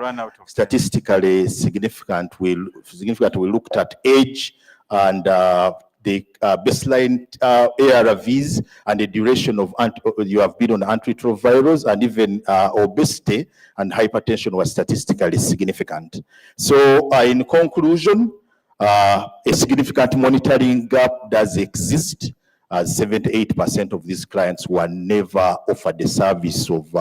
statistically significant, we looked at age and the baseline ARVs and the duration of you have been on antiretrovirals, and even obesity and hypertension was statistically significant. So in conclusion, a significant monitoring gap does exist, as 78% of these clients were never offered the service of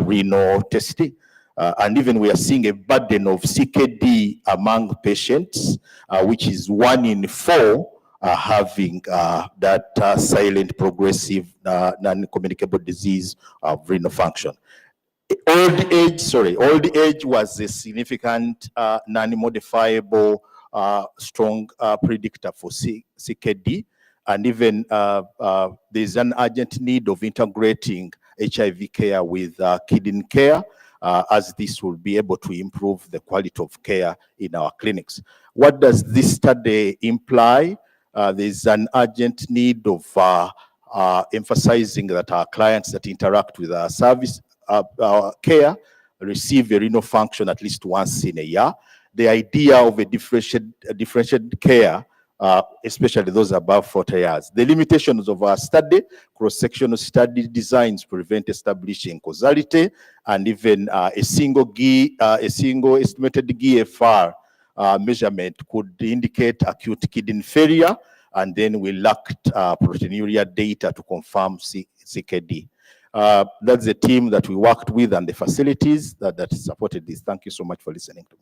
renal testing. And even we are seeing a burden of CKD among patients, which is 1 in 4 having that silent progressive non-communicable disease of renal function. Old age was a significant non-modifiable strong predictor for CKD. And even there's an urgent need of integrating HIV care with kidney care, as this will be able to improve the quality of care in our clinics. What does this study imply? There's an urgent need of emphasizing that our clients that interact with our service care receive a renal function at least once in a year. The idea of a differentiated care, especially those above 40 years. The limitations of our study, cross-sectional study designs prevent establishing causality, and even a single estimated GFR measurement could indicate acute kidney failure, and then we lacked proteinuria data to confirm CKD. That's the team that we worked with and the facilities that supported this. Thank you so much for listening to me.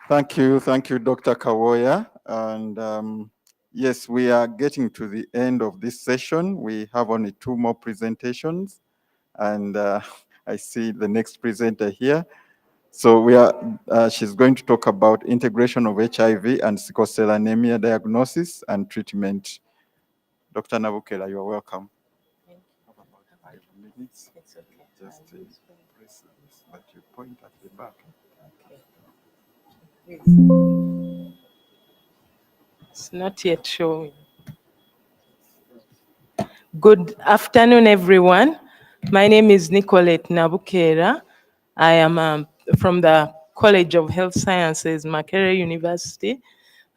Thank you, Dr. Kawoya. And yes, we are getting to the end of this session. We have only 2 more presentations, and I see the next presenter here. So she's going to talk about integration of HIV and sickle cell anemia diagnosis and treatment. Dr. Nabukela, you are welcome. Thank you. Have about 5 minutes. It's okay. Just press this, but you point at the back. Okay. It's not yet showing. Good afternoon, everyone. My name is Nicolette Nabukela. I am from the College of Health Sciences, Makerere University,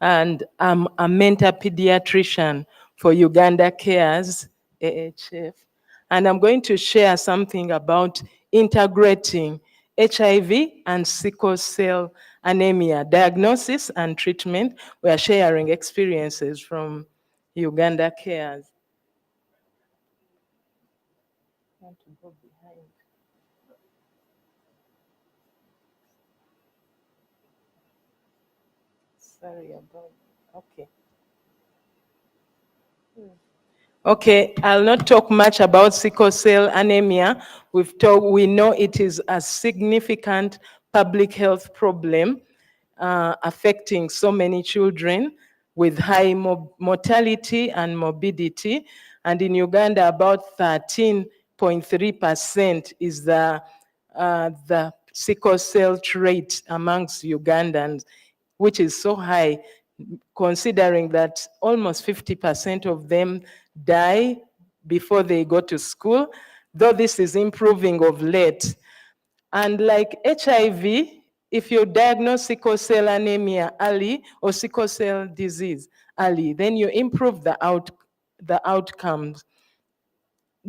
and I'm a mentor pediatrician for Uganda Cares, AHF. And I'm going to share something about integrating HIV and sickle cell anemia diagnosis and treatment. We are sharing experiences from Uganda Cares. I want to go behind. Sorry about that. Okay. Okay, I'll not talk much about sickle cell anemia. We know it is a significant public health problem affecting so many children with high mortality and morbidity. And in Uganda, about 13.3% is the sickle cell rate amongst Ugandans, which is so high, considering that almost 50% of them die before they go to school, though this is improving of late. And like HIV, if you diagnose sickle cell anemia early or sickle cell disease early, then you improve the outcomes.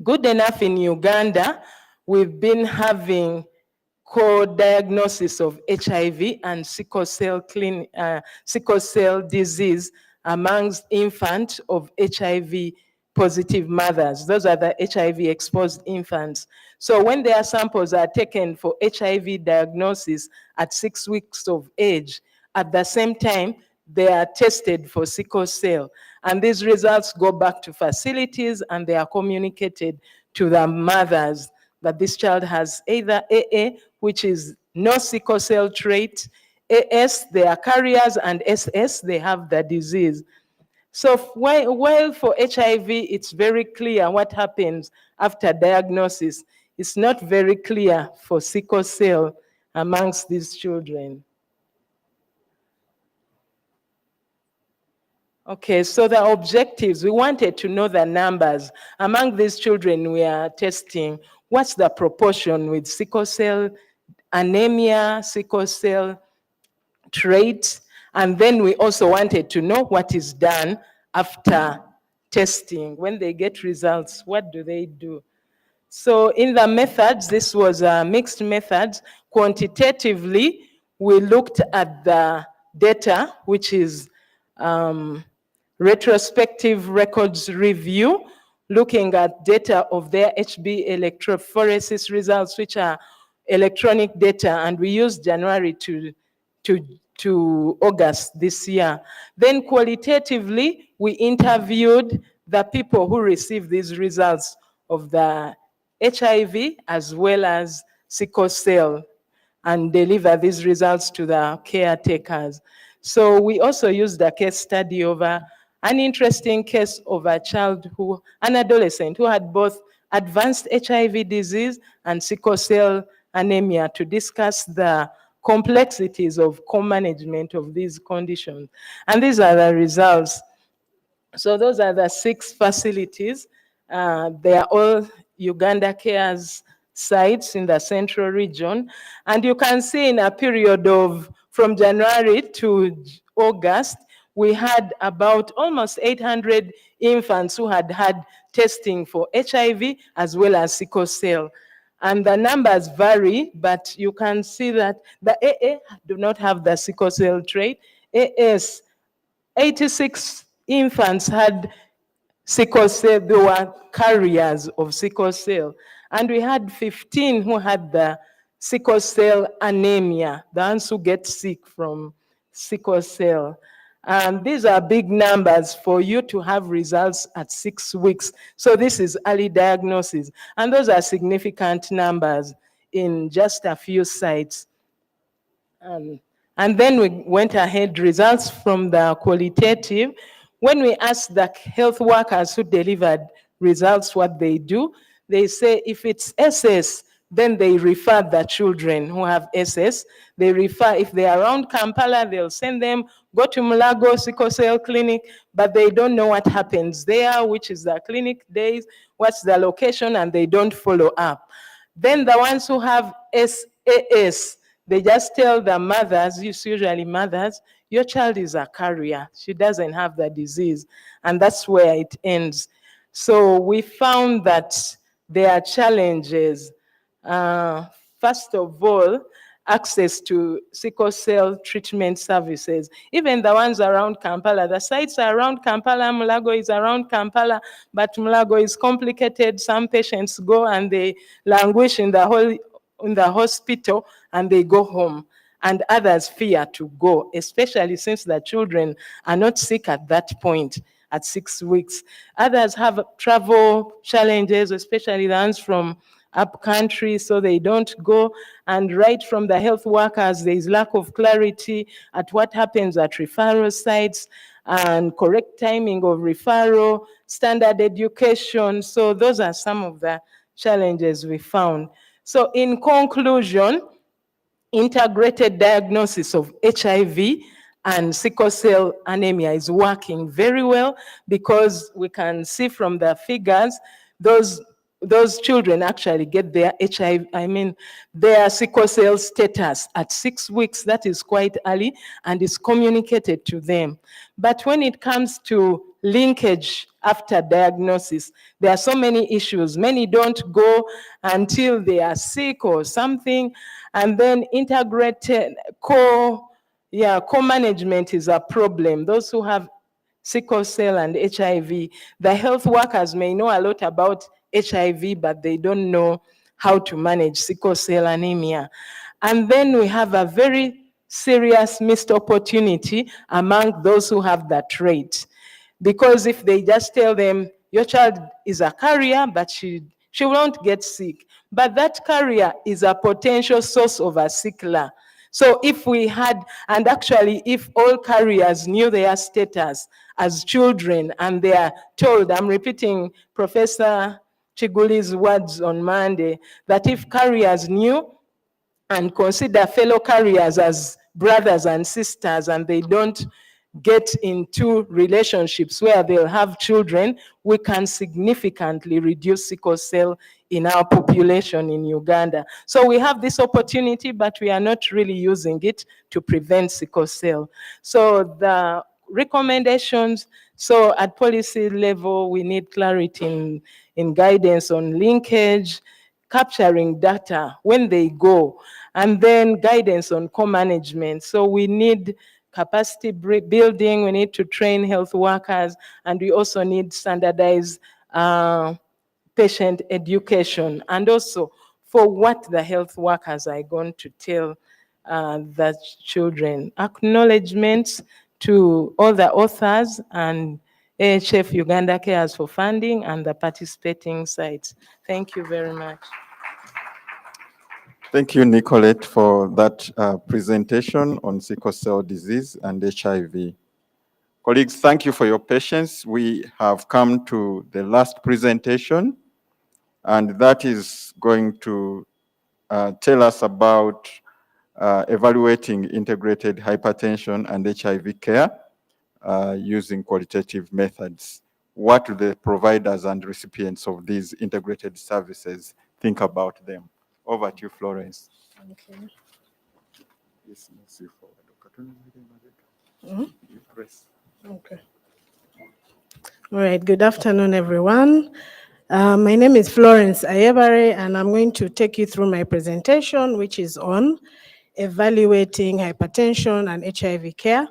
Good enough in Uganda, we've been having co-diagnosis of HIV and sickle cell disease amongst infants of HIV positive mothers. Those are the HIV exposed infants. So when their samples are taken for HIV diagnosis at 6 weeks of age, at the same time, they are tested for sickle cell. And these results go back to facilities and they are communicated to the mothers that this child has either AA, which is no sickle cell trait, AS, they are carriers, and SS, they have the disease. So while for HIV, it's very clear what happens after diagnosis, it's not very clear for sickle cell amongst these children. Okay, so the objectives, we wanted to know the numbers. Among these children we are testing, what's the proportion with sickle cell anemia, sickle cell trait, and then we also wanted to know what is done after testing. When they get results, what do they do? So in the methods, this was a mixed methods. Quantitatively, we looked at the data, which is retrospective records review, looking at data of their HB electrophoresis results, which are electronic data, and we used January to August this year. Then qualitatively, we interviewed the people who received these results of the HIV as well as sickle cell and deliver these results to the caretakers. So we also used a case study of an interesting case of an adolescent who had both advanced HIV disease and sickle cell anemia to discuss the complexities of co-management of these conditions. And these are the results. So those are the 6 facilities. They are all Uganda Cares sites in the central region. And you can see in a period of from January to August, we had about almost 800 infants who had had testing for HIV as well as sickle cell. And the numbers vary, but you can see that the AA do not have the sickle cell trait. AS, 86 infants had sickle cell, they were carriers of sickle cell. And we had 15 who had the sickle cell anemia, the ones who get sick from sickle cell. And these are big numbers for you to have results at 6 weeks. So this is early diagnosis. And those are significant numbers in just a few sites. And then we went ahead, results from the qualitative. When we asked the health workers who delivered results what they do, they say if it's SS, then they refer the children who have SS. They refer, if they are around Kampala, they'll send them, go to Mulago Sickle Cell Clinic, but they don't know what happens there, which is the clinic days, what's the location, and they don't follow up. Then the ones who have SAS, they just tell the mothers, usually mothers, your child is a carrier. She doesn't have the disease. And that's where it ends. So we found that there are challenges. First of all, access to sickle cell treatment services. Even the ones around Kampala, the sites are around Kampala, Mulago is around Kampala, but Mulago is complicated. Some patients go and they languish in the hospital and they go home. And others fear to go, especially since the children are not sick at that point. at 6 weeks. Others have travel challenges, especially the ones from up country, so they don't go. And right from the health workers, there is lack of clarity at what happens at referral sites and correct timing of referral, standard education. So those are some of the challenges we found. So in conclusion, integrated diagnosis of HIV and sickle cell anemia is working very well, because we can see from the figures, those children actually get their their sickle cell status at 6 weeks. That is quite early and is communicated to them. But when it comes to linkage after diagnosis, there are so many issues. Many don't go until they are sick or something, and then integrated co-management is a problem. Those who have sickle cell and HIV, the health workers may know a lot about HIV, but they don't know how to manage sickle cell anemia. And then we have a very serious missed opportunity among those who have that trait. Because if they just tell them, your child is a carrier, but she won't get sick. But that carrier is a potential source of a sickler. So if we had, and actually if all carriers knew their status as children and they are told, I'm repeating Professor Chiguli's words on Monday, that if carriers knew and consider fellow carriers as brothers and sisters, and they don't get into relationships where they'll have children, we can significantly reduce sickle cell in our population in Uganda. So we have this opportunity, but we are not really using it to prevent sickle cell. So the recommendations, so at policy level, we need clarity in guidance on linkage, capturing data when they go, and then guidance on co-management. So we need capacity building, we need to train health workers, and we also need standardized patient education, and also for what the health workers are going to tell the children. Acknowledgements to all the authors and AHF Uganda Cares for funding and the participating sites. Thank you very much. Thank you, Nicolette, for that presentation on sickle cell disease and HIV. Colleagues, thank you for your patience. We have come to the last presentation, and that is going to tell us about evaluating integrated hypertension and HIV care using qualitative methods. What do the providers and recipients of these integrated services think about them? Over to you, Florence. Okay. Yes, let's see forward. Mhm. You press. Okay. All right, good afternoon, everyone. My name is Florence Ayebare, and I'm going to take you through my presentation, which is on evaluating hypertension and HIV care.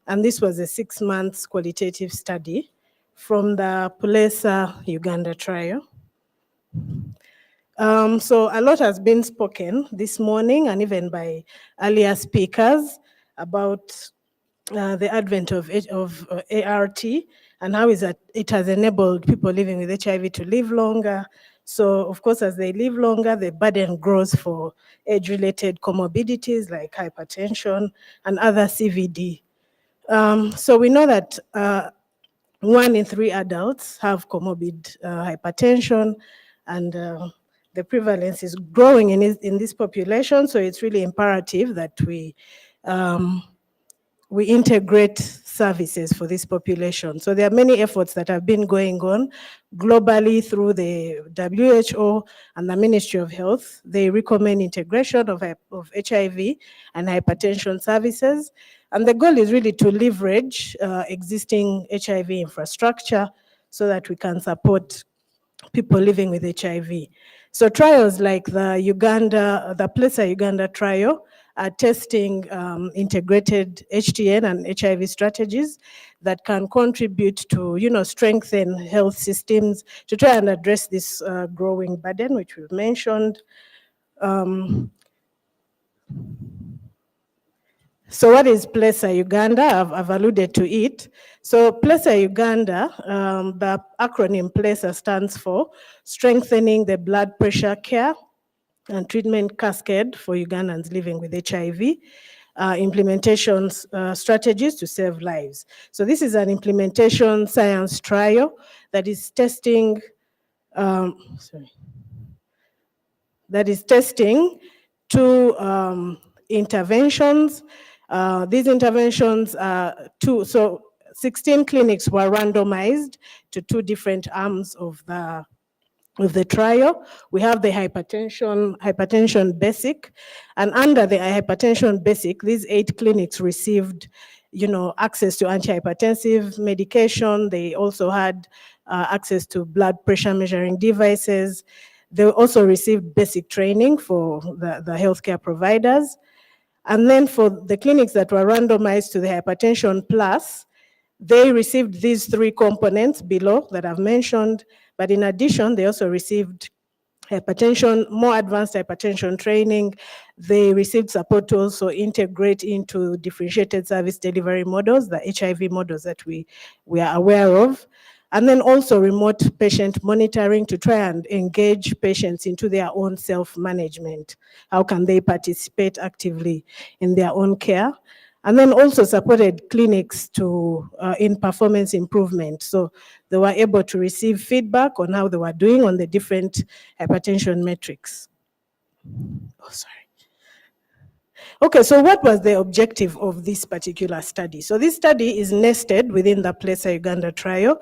And this was a 6 months qualitative study from the Pulesa Uganda trial. So a lot has been spoken this morning and even by earlier speakers about the advent of ART and how is that it has enabled people living with HIV to live longer. So of course, as they live longer, the burden grows for age-related comorbidities like hypertension and other CVD. So we know that 1 in 3 adults have comorbid hypertension, and the prevalence is growing in this population. So it's really imperative that we integrate services for this population. So there are many efforts that have been going on globally through the WHO and the Ministry of Health. They recommend integration of HIV and hypertension services. And the goal is really to leverage existing HIV infrastructure so that we can support people living with HIV. So trials like the Pulesa Uganda trial are testing integrated HTN and HIV strategies that can contribute to, strengthen health systems to try and address this growing burden, which we've mentioned. So what is PLESA Uganda? I've alluded to it. So PLESA Uganda, the acronym PLESA stands for Strengthening the Blood Pressure Care and Treatment Cascade for Ugandans living with HIV. Implementation strategies to save lives. So this is an implementation science trial that is testing, that is testing two interventions. These interventions are so 16 clinics were randomized to two different arms of the trial. We have the hypertension basic, and under the hypertension basic, these 8 clinics received, access to antihypertensive medication. They also had access to blood pressure measuring devices. They also received basic training for the healthcare providers. And then for the clinics that were randomized to the hypertension plus, they received these 3 components below that I've mentioned, but in addition, they also received hypertension, more advanced hypertension training. They received support to also integrate into differentiated service delivery models, the HIV models that we are aware of. And then also remote patient monitoring to try and engage patients into their own self-management. How can they participate actively in their own care? And then also supported clinics to in performance improvement. So they were able to receive feedback on how they were doing on the different hypertension metrics. Oh, sorry. Okay, so what was the objective of this particular study? So this study is nested within the PLESA Uganda trial,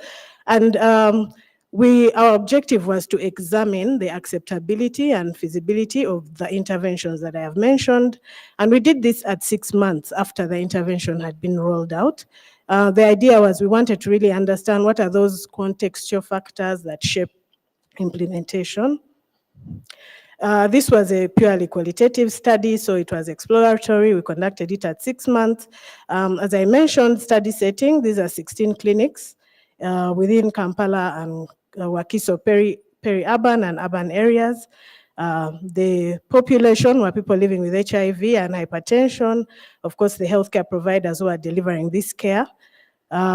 and our objective was to examine the acceptability and feasibility of the interventions that I have mentioned, and we did this at 6 months after the intervention had been rolled out. The idea was we wanted to really understand what are those contextual factors that shape implementation. This was a purely qualitative study, so it was exploratory. We conducted it at 6 months. As I mentioned, study setting, these are 16 clinics within Kampala and Wakiso peri-urban and urban areas. The population were people living with HIV and hypertension, of course, the healthcare providers who are delivering this care.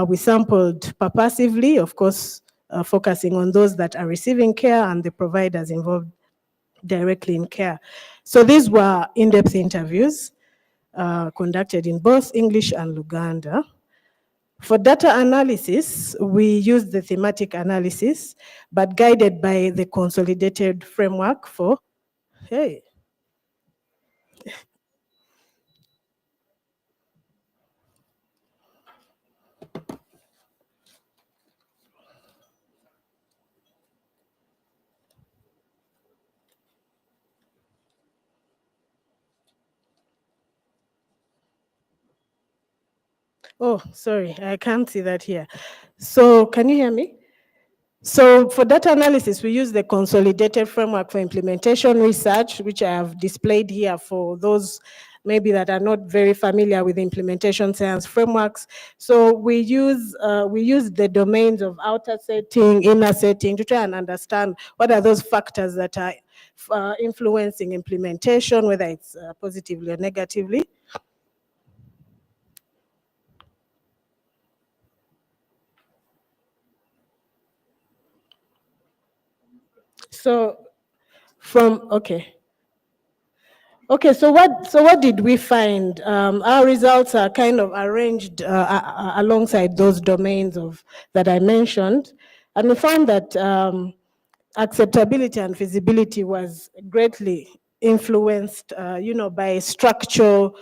We sampled purposively, of course, focusing on those that are receiving care and the providers involved directly in care. So these were in-depth interviews conducted in both English and Luganda. For data analysis, we used the thematic analysis, but guided by the consolidated framework for, hey. Oh, sorry, I can't see that here. So can you hear me? So for data analysis, we use the consolidated framework for implementation research, which I have displayed here for those maybe that are not very familiar with implementation science frameworks. So we use the domains of outer setting, inner setting to try and understand what are those factors that are influencing implementation, whether it's positively or negatively. So okay, so what did we find? Our results are kind of arranged alongside those domains that I mentioned, and we found that acceptability and feasibility was greatly influenced, by structural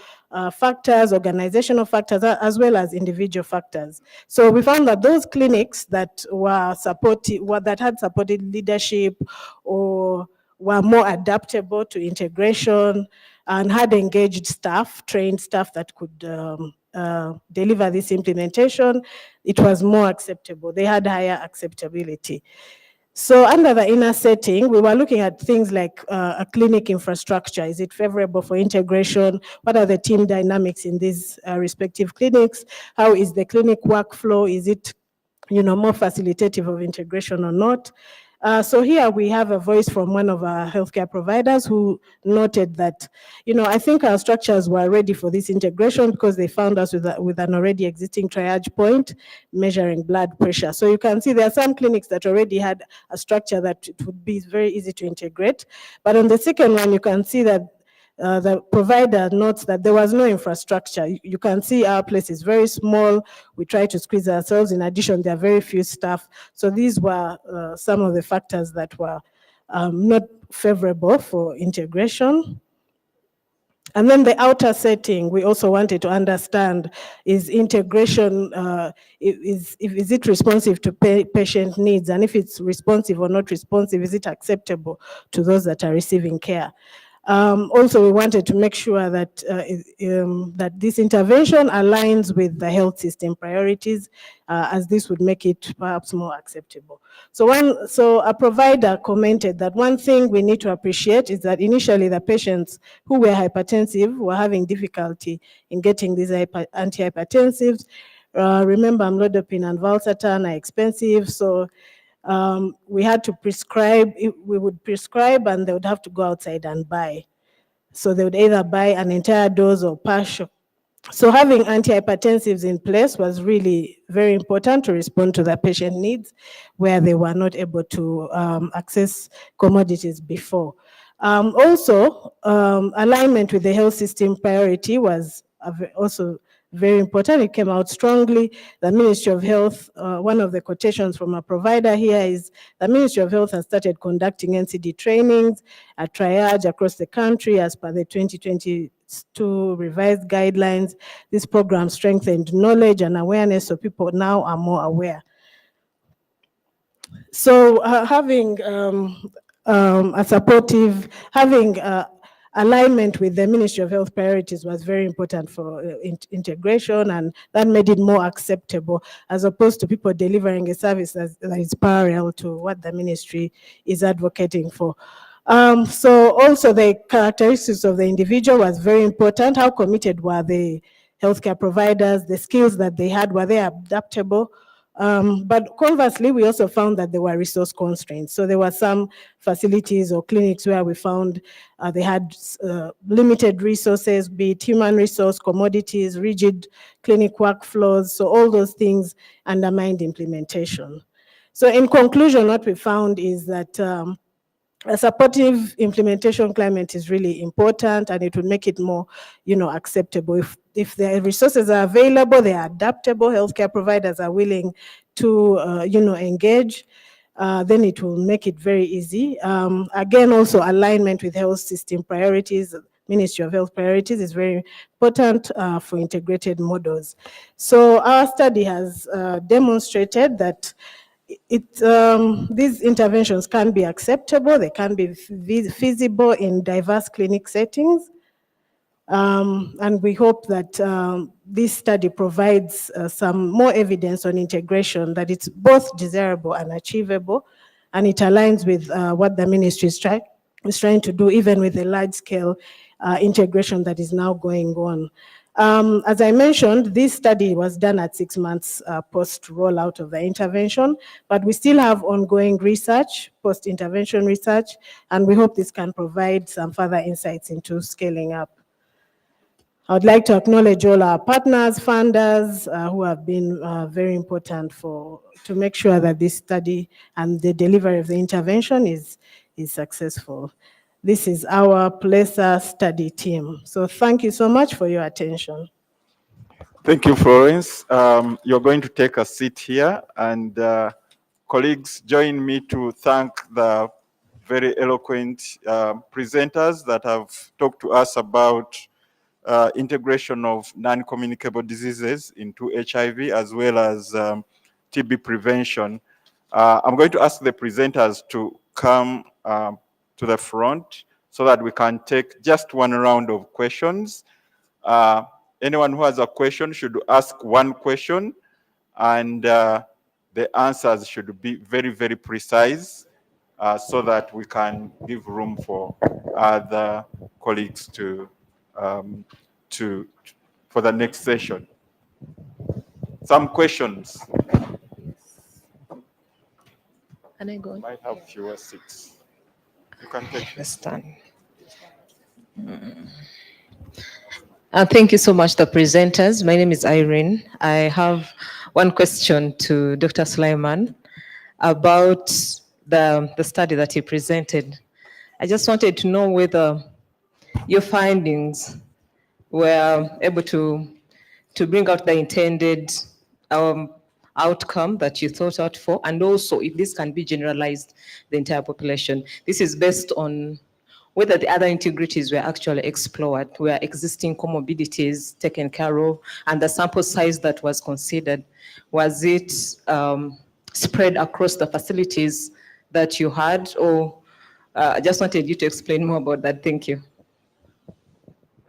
factors, organizational factors, as well as individual factors. So we found that those clinics that were that had supported leadership or were more adaptable to integration and had engaged staff, trained staff that could deliver this implementation, it was more acceptable. They had higher acceptability. So under the inner setting, we were looking at things like a clinic infrastructure. Is it favorable for integration? What are the team dynamics in these respective clinics? How is the clinic workflow? Is it more facilitative of integration or not? So here we have a voice from one of our healthcare providers who noted that, I think our structures were ready for this integration because they found us with an already existing triage point measuring blood pressure. So you can see there are some clinics that already had a structure that it would be very easy to integrate. But on the second one, you can see that the provider notes that there was no infrastructure. You can see our place is very small. We try to squeeze ourselves. In addition, there are very few staff. So these were some of the factors that were not favorable for integration. And then the outer setting, we also wanted to understand, is integration, is it responsive to patient needs? And if it's responsive or not responsive, is it acceptable to those that are receiving care? Also, we wanted to make sure that, that this intervention aligns with the health system priorities, as this would make it perhaps more acceptable. So a provider commented that one thing we need to appreciate is that initially the patients who were hypertensive were having difficulty in getting these antihypertensives. Remember, amlodipine and valsartan are expensive, so we had to prescribe, we would prescribe and they would have to go outside and buy. So they would either buy an entire dose or partial. So having antihypertensives in place was really very important to respond to the patient needs where they were not able to access commodities before. Also, alignment with the health system priority was also very important. It came out strongly. The Ministry of Health, one of the quotations from a provider here is, the Ministry of Health has started conducting NCD trainings at triage across the country as per the 2022 revised guidelines. This program strengthened knowledge and awareness, so people now are more aware. So having a supportive, having alignment with the Ministry of Health priorities was very important for integration, and that made it more acceptable as opposed to people delivering a service that is parallel to what the ministry is advocating for. So also the characteristics of the individual was very important. How committed were the healthcare providers? The skills that they had, were they adaptable? But conversely, we also found that there were resource constraints. So there were some facilities or clinics where we found they had limited resources, be it human resource, commodities, rigid clinic workflows. So all those things undermined implementation. So in conclusion, what we found is that a supportive implementation climate is really important, and it would make it more, acceptable. If the resources are available, they are adaptable, healthcare providers are willing to, engage, then it will make it very easy. Again, also alignment with health system priorities, Ministry of Health priorities is very important for integrated models. So our study has demonstrated that these interventions can be acceptable, they can be feasible in diverse clinic settings. And we hope that this study provides some more evidence on integration, that it's both desirable and achievable, and it aligns with what the ministry is trying to do, even with the large-scale integration that is now going on. As I mentioned, this study was done at 6 months post-rollout of the intervention, but we still have ongoing research, post-intervention research, and we hope this can provide some further insights into scaling up. I would like to acknowledge all our partners, funders, who have been very important to make sure that this study and the delivery of the intervention is successful. This is our PLESA study team. So thank you so much for your attention. Thank you, Florence. You're going to take a seat here, and colleagues, join me to thank the very eloquent presenters that have talked to us about integration of non-communicable diseases into HIV, as well as TB prevention. I'm going to ask the presenters to come to the front so that we can take just one round of questions. Anyone who has a question should ask one question, and the answers should be very, very precise so that we can give room for other colleagues for the next session. Some questions. Can I go? Might have fewer seats. You can take this. Understand. Thank you so much, the presenters. My name is Irene. I have one question to Dr. Sulaiman about the study that he presented. I just wanted to know whether your findings were able to bring out the intended outcome that you thought out for, and also if this can be generalized the entire population. This is based on whether the other integrities were actually explored, were existing comorbidities taken care of, and the sample size that was considered, was it spread across the facilities that you had, or I just wanted you to explain more about that. Thank you.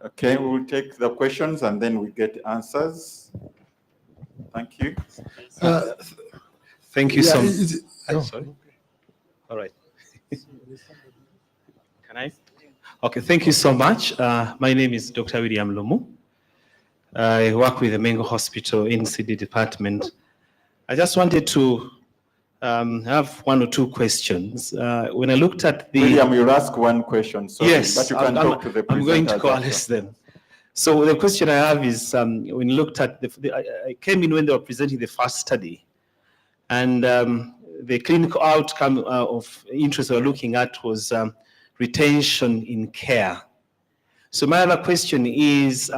Okay, we will take the questions and then we get answers. Thank you. Thank you so much. Oh. Sorry. All right. Can I? Okay, thank you so much. My name is Dr. William Lumu. I work with the Mengo Hospital NCD department. I just wanted to have one or two questions. When I looked at the... William, you'll ask one question, sorry, yes, but you can talk to the presenters. I'm going to coalesce them. So the question I have is, when you looked at I came in when they were presenting the first study, and the clinical outcome of interest we were looking at was retention in care. So my other question is,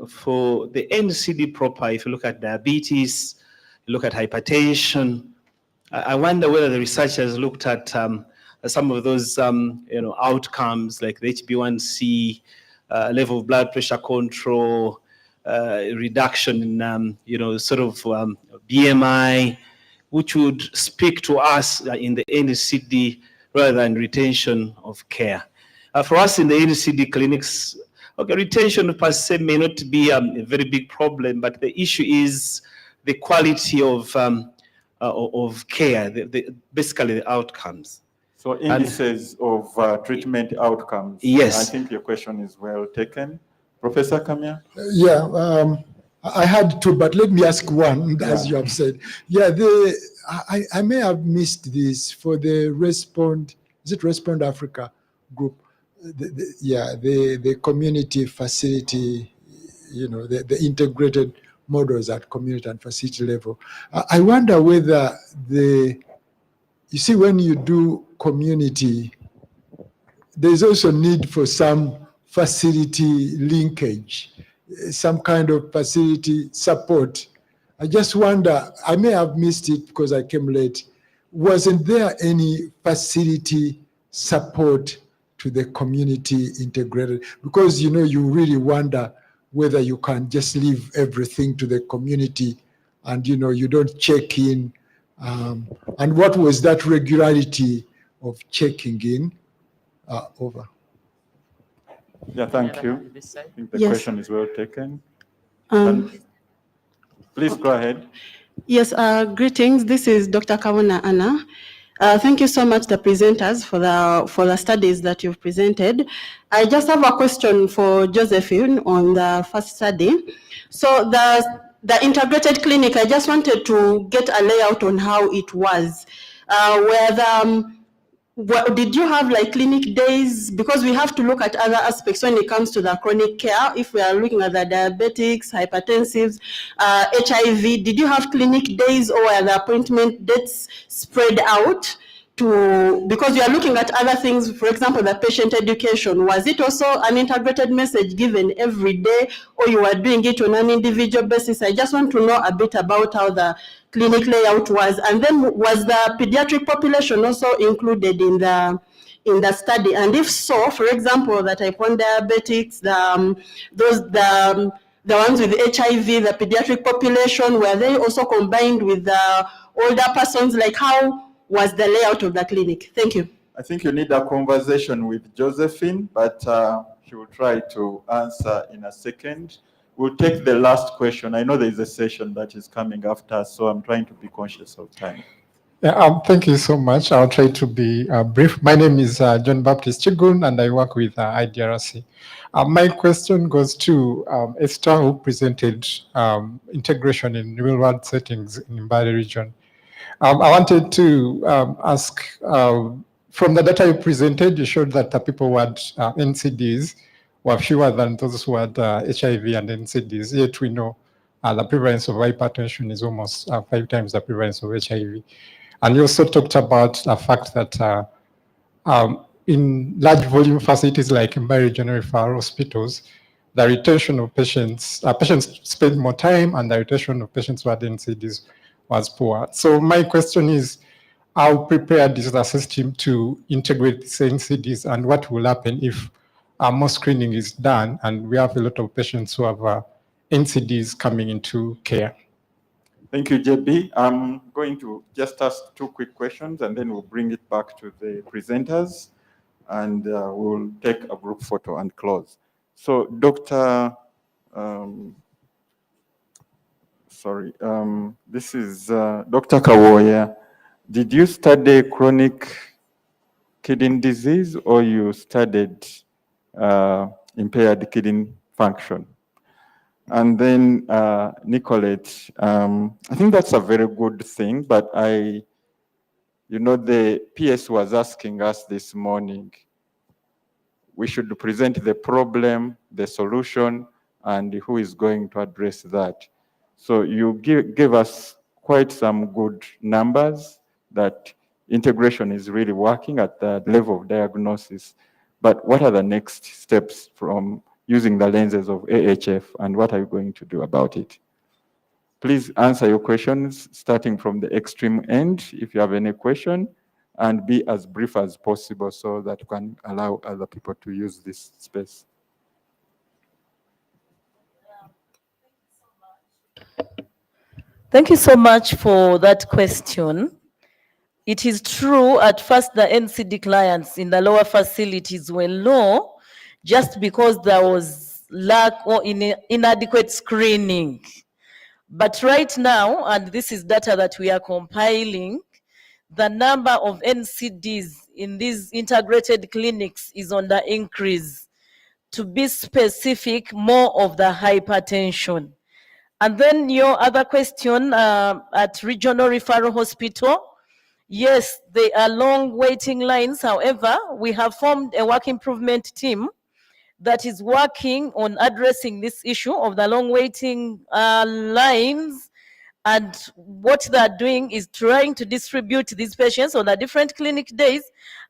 for the NCD proper, if you look at diabetes, you look at hypertension, I wonder whether the researchers looked at some of those outcomes like the HbA1c, level of blood pressure control, reduction in sort of BMI, which would speak to us in the NCD rather than retention of care. For us in the NCD clinics, okay, retention per se may not be a very big problem, but the issue is the quality of care, basically the outcomes. So indices of treatment outcomes. Yes. I think your question is well taken. Professor Kamya? Yeah, I had two, but let me ask one, as you have said. Yeah, I may have missed this for the Respond, is it Respond Africa group? The community facility, the integrated models at community and facility level. I wonder whether you see, when you do community, there's also need for some facility linkage, some kind of facility support. I just wonder, I may have missed it because I came late. Wasn't there any facility support to the community integrated? Because, you really wonder whether you can just leave everything to the community and, you don't check in. And what was that regularity of checking in over? Yeah, thank you. I think the Yes. question is well taken. Please go ahead. Yes, greetings. This is Dr. Kawuna Anna. Thank you so much, the presenters, for the studies that you've presented. I just have a question for Josephine on the first study. So the integrated clinic, I just wanted to get a layout on how it was. Did you have like clinic days? Because we have to look at other aspects when it comes to the chronic care. If we are looking at the diabetics, hypertensives, HIV, did you have clinic days, or were the appointment dates spread out? Because we are looking at other things, for example, the patient education. Was it also an integrated message given every day, or you were doing it on an individual basis? I just want to know a bit about how the clinic layout was. And then was the pediatric population also included in the study? And if so, for example, the type 1 diabetics, the ones with HIV, the pediatric population, were they also combined with the older persons? Like, how was the layout of the clinic? Thank you. I think you need a conversation with Josephine, but she will try to answer in a second. We'll take the last question. I know there is a session that is coming after, so I'm trying to be conscious of time. Yeah, thank you so much. I'll try to be brief. My name is John Baptist Chigun, and I work with IDRC. My question goes to Esther, who presented integration in real-world settings in Mbale region. I wanted to ask, from the data you presented, you showed that the people who had NCDs were fewer than those who had HIV and NCDs, yet we know the prevalence of hypertension is almost 5 times the prevalence of HIV. And you also talked about the fact that in large volume facilities like in bioregional referral hospitals, the retention of patients, patients spend more time and the retention of patients who had NCDs was poor. So my question is, how prepared is the system to integrate these NCDs, and what will happen if more screening is done and we have a lot of patients who have NCDs coming into care? Thank you, JB. I'm going to just ask 2 quick questions and then we'll bring it back to the presenters and we'll take a group photo and close. So Dr. This is Dr. Kawoya. Did you study chronic kidney disease or you studied impaired kidney function? And then Nicolette, I think that's a very good thing, but the PS was asking us this morning, we should present the problem, the solution, and who is going to address that. So you gave us quite some good numbers that integration is really working at the level of diagnosis. But what are the next steps from using the lenses of AHF, and what are you going to do about it? Please answer your questions starting from the extreme end if you have any question, and be as brief as possible so that you can allow other people to use this space. Thank you so much for that question. It is true, at first the NCD clients in the lower facilities were low just because there was lack or inadequate screening. But right now, and this is data that we are compiling, the number of NCDs in these integrated clinics is on the increase. To be specific, more of the hypertension. And then your other question at regional referral hospital, yes, there are long waiting lines. However, we have formed a work improvement team that is working on addressing this issue of the long waiting lines. And what they're doing is trying to distribute these patients on the different clinic days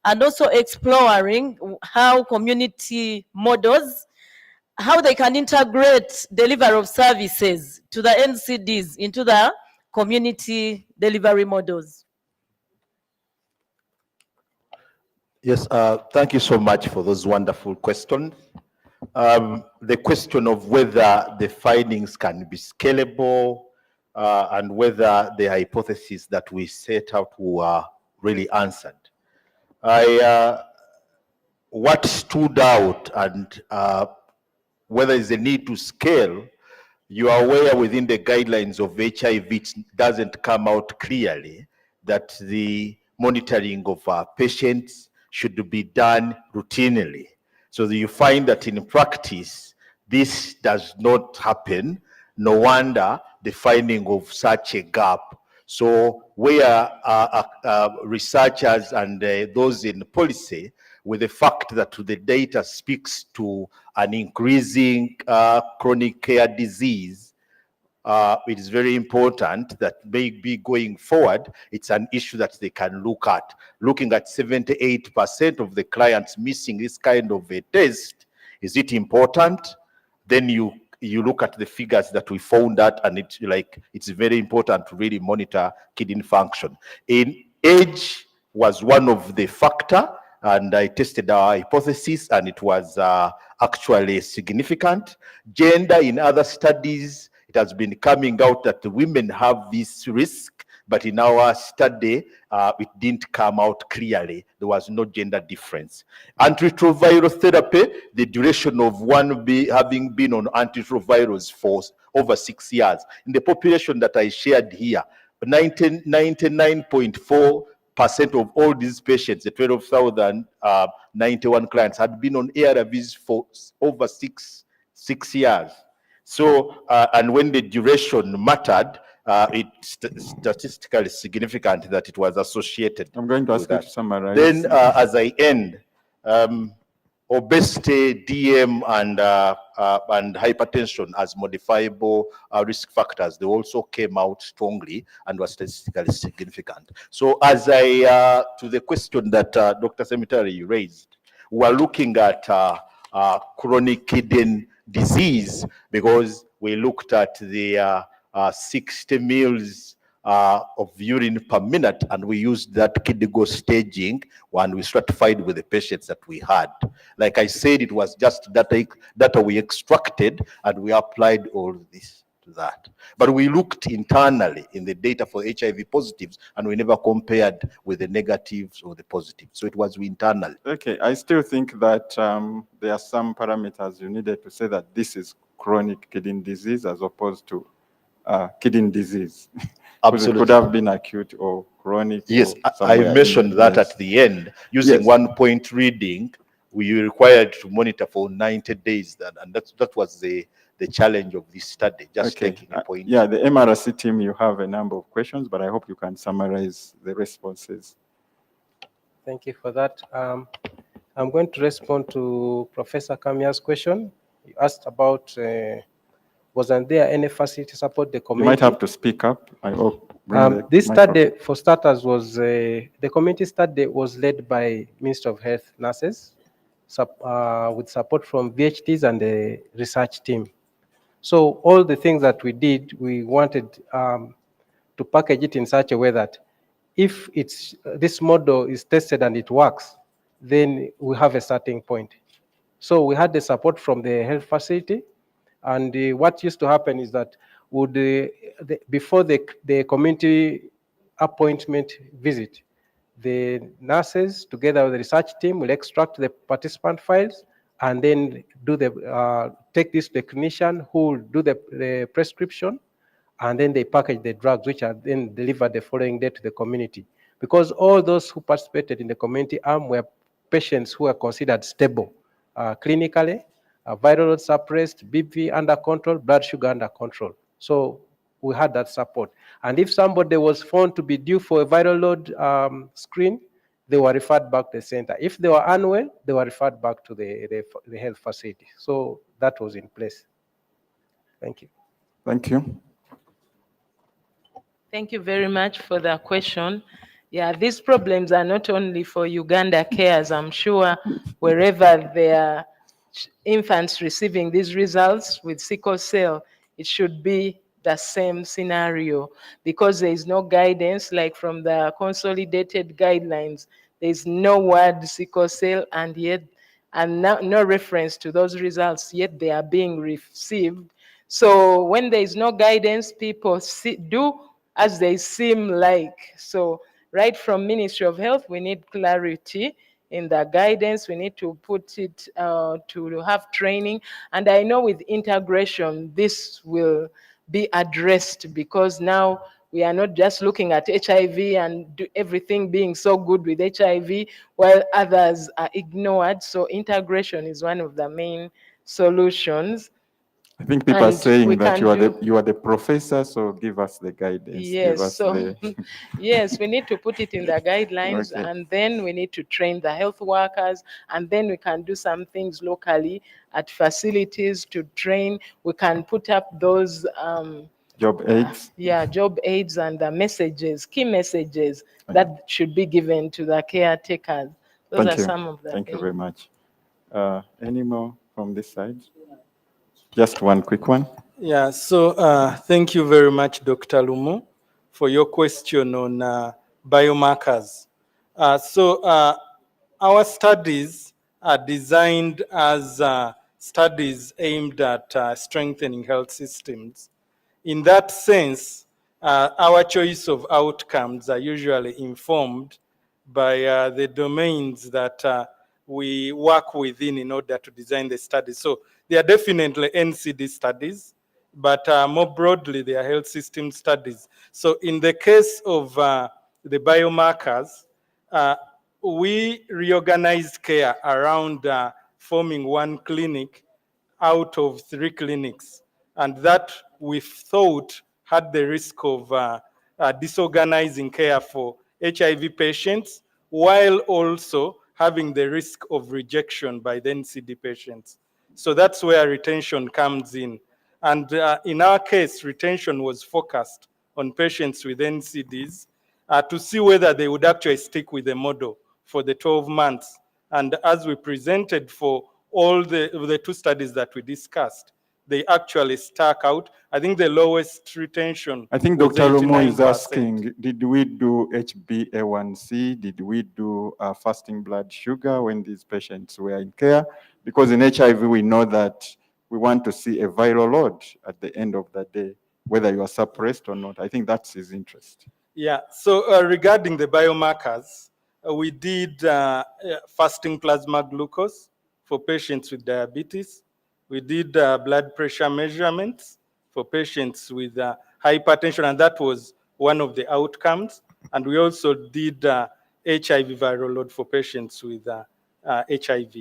and also exploring how community models, how they can integrate delivery of services to the NCDs into the community delivery models. Yes, thank you so much for those wonderful questions. The question of whether the findings can be scalable and whether the hypotheses that we set out were really answered. What stood out and whether there's a need to scale, you are aware within the guidelines of HIV, it doesn't come out clearly that the monitoring of patients should be done routinely. So that you find that in practice, this does not happen. No wonder the finding of such a gap. So where researchers and those in policy, with the fact that the data speaks to an increasing chronic care disease, it is very important that maybe going forward, it's an issue that they can look at. Looking at 78% of the clients missing this kind of a test, is it important? Then you look at the figures that we found out, and it's very important to really monitor kidney function. In age was one of the factor, and I tested our hypothesis, and it was actually significant. Gender, in other studies, it has been coming out that the women have this risk, but in our study, it didn't come out clearly. There was no gender difference. Antiretroviral therapy, the duration of having been on antiretrovirals for over 6 years. In the population that I shared here, 99.4% of all these patients, the 12,091 clients, had been on ARVs for over six years. So, and when the duration mattered, it's statistically significant that it was associated. I'm going to ask with you that. to summarize. Then, as I end, obesity, DM, and hypertension as modifiable risk factors, they also came out strongly and were statistically significant. So, as I to the question that Dr. Semitari raised, we are looking at chronic kidney disease because we looked at the 60 mils of urine per minute, and we used that kidney goal staging when we stratified with the patients that we had. Like I said, it was just data we extracted and we applied all this to that. But we looked internally in the data for HIV positives and we never compared with the negatives or the positives. So it was internal. Okay, I still think that there are some parameters you needed to say that this is chronic kidney disease as opposed to kidney disease. Absolutely. It could have been acute or chronic. Yes, or I somewhere mentioned in- that yes. at the end. Using Yes. 1 point reading, we were required to monitor for 90 days, and that was the challenge of this study, just Okay. taking a point. Yeah, the MRC team, you have a number of questions, but I hope you can summarize the responses. Thank you for that. I'm going to respond to Professor Kamia's question. You asked about wasn't there any facility support the You community? might have to speak up. I hope. bring the This study, microphone. for starters, was the community study was led by Minister of Health nurses, with support from VHTs and the research team. So all the things that we did, we wanted to package it in such a way that if this model is tested and it works, then we have a starting point. So we had the support from the health facility, and what used to happen is that before the community appointment visit, the nurses together with the research team will extract the participant files and then do take this to the clinician who will do the prescription, and then they package the drugs, which are then delivered the following day to the community. Because all those who participated in the community arm were patients who are considered stable clinically, viral load suppressed, BP under control, blood sugar under control. So we had that support. And if somebody was found to be due for a viral load screen, they were referred back to the center. If they were unwell, they were referred back to the health facility. So that was in place. Thank you. Thank you. Thank you very much for the question. Yeah, these problems are not only for Uganda cares. I'm sure wherever there are infants receiving these results with sickle cell, it should be the same scenario because there is no guidance like from the consolidated guidelines. There is no word sickle cell and no reference to those results, yet they are being received. So when there is no guidance, people do as they seem like. So right from Ministry of Health, we need clarity in the guidance. We need to put it to have training. And I know with integration, this will be addressed because now we are not just looking at HIV and everything being so good with HIV while others are ignored. So integration is one of the main solutions. I think people are And saying we that can you are the professor, so give us the guidance. Give Yes, us so the yes, we need to put it in the guidelines, Okay. and then we need to train the health workers, and then we can do some things locally at facilities to train. We can put up those job aids. job aids and the messages, key messages that should be given to the caretakers. Those Thank are you. some of the Thank you things. very much. Any more from this side? Just one quick one. Yeah, so thank you very much, Dr. Lumu, for your question on biomarkers. Our studies are designed as studies aimed at strengthening health systems. In that sense, our choice of outcomes are usually informed by the domains that we work within in order to design the studies. So they are definitely NCD studies, but more broadly, they are health system studies. So in the case of the biomarkers, we reorganized care around forming one clinic out of 3 clinics. And that we thought had the risk of disorganizing care for HIV patients, while also having the risk of rejection by the NCD patients. So that's where retention comes in. And in our case, retention was focused on patients with NCDs to see whether they would actually stick with the model for the 12 months. And as we presented for all the 2 studies that we discussed, they actually stuck out. I think the lowest retention I think was Dr. Lumo is 89%. asking, did we do HbA1c? Did we do fasting blood sugar when these patients were in care? Because in HIV, we know that we want to see a viral load at the end of the day, whether you are suppressed or not. I think that's his interest. Yeah, so regarding the biomarkers, we did fasting plasma glucose for patients with diabetes. We did blood pressure measurements for patients with hypertension, and that was one of the outcomes. And we also did HIV viral load for patients with HIV.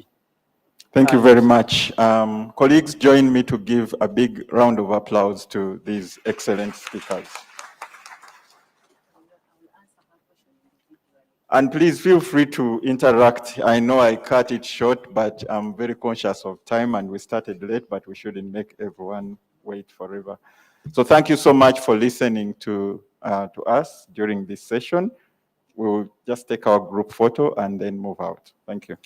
Thank you very much. Colleagues, join me to give a big round of applause to these excellent speakers. And please feel free to interact. I know I cut it short, but I'm very conscious of time, and we started late, but we shouldn't make everyone wait forever. So thank you so much for listening to us during this session. We'll just take our group photo and then move out. Thank you.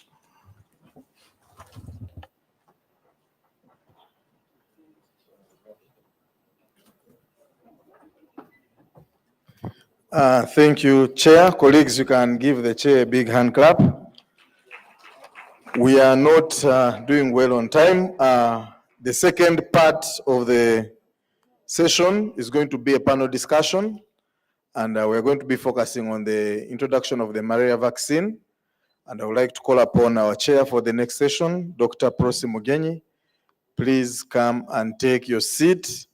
Thank you, Chair. Colleagues, you can give the Chair a big hand clap. We are not doing well on time. The second part of the session is going to be a panel discussion, and we're going to be focusing on the introduction of the malaria vaccine. And I would like to call upon our Chair for the next session, Dr. Prosi Mugenyi. Please come and take your seat,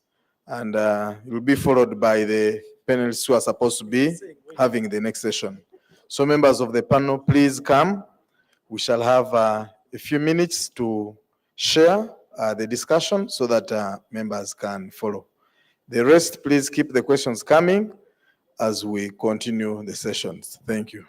and it will be followed by the panelists who are supposed to be having the next session. So members of the panel, please come. We shall have a few minutes to share the discussion so that members can follow. The rest, please keep the questions coming as we continue the sessions. Thank you.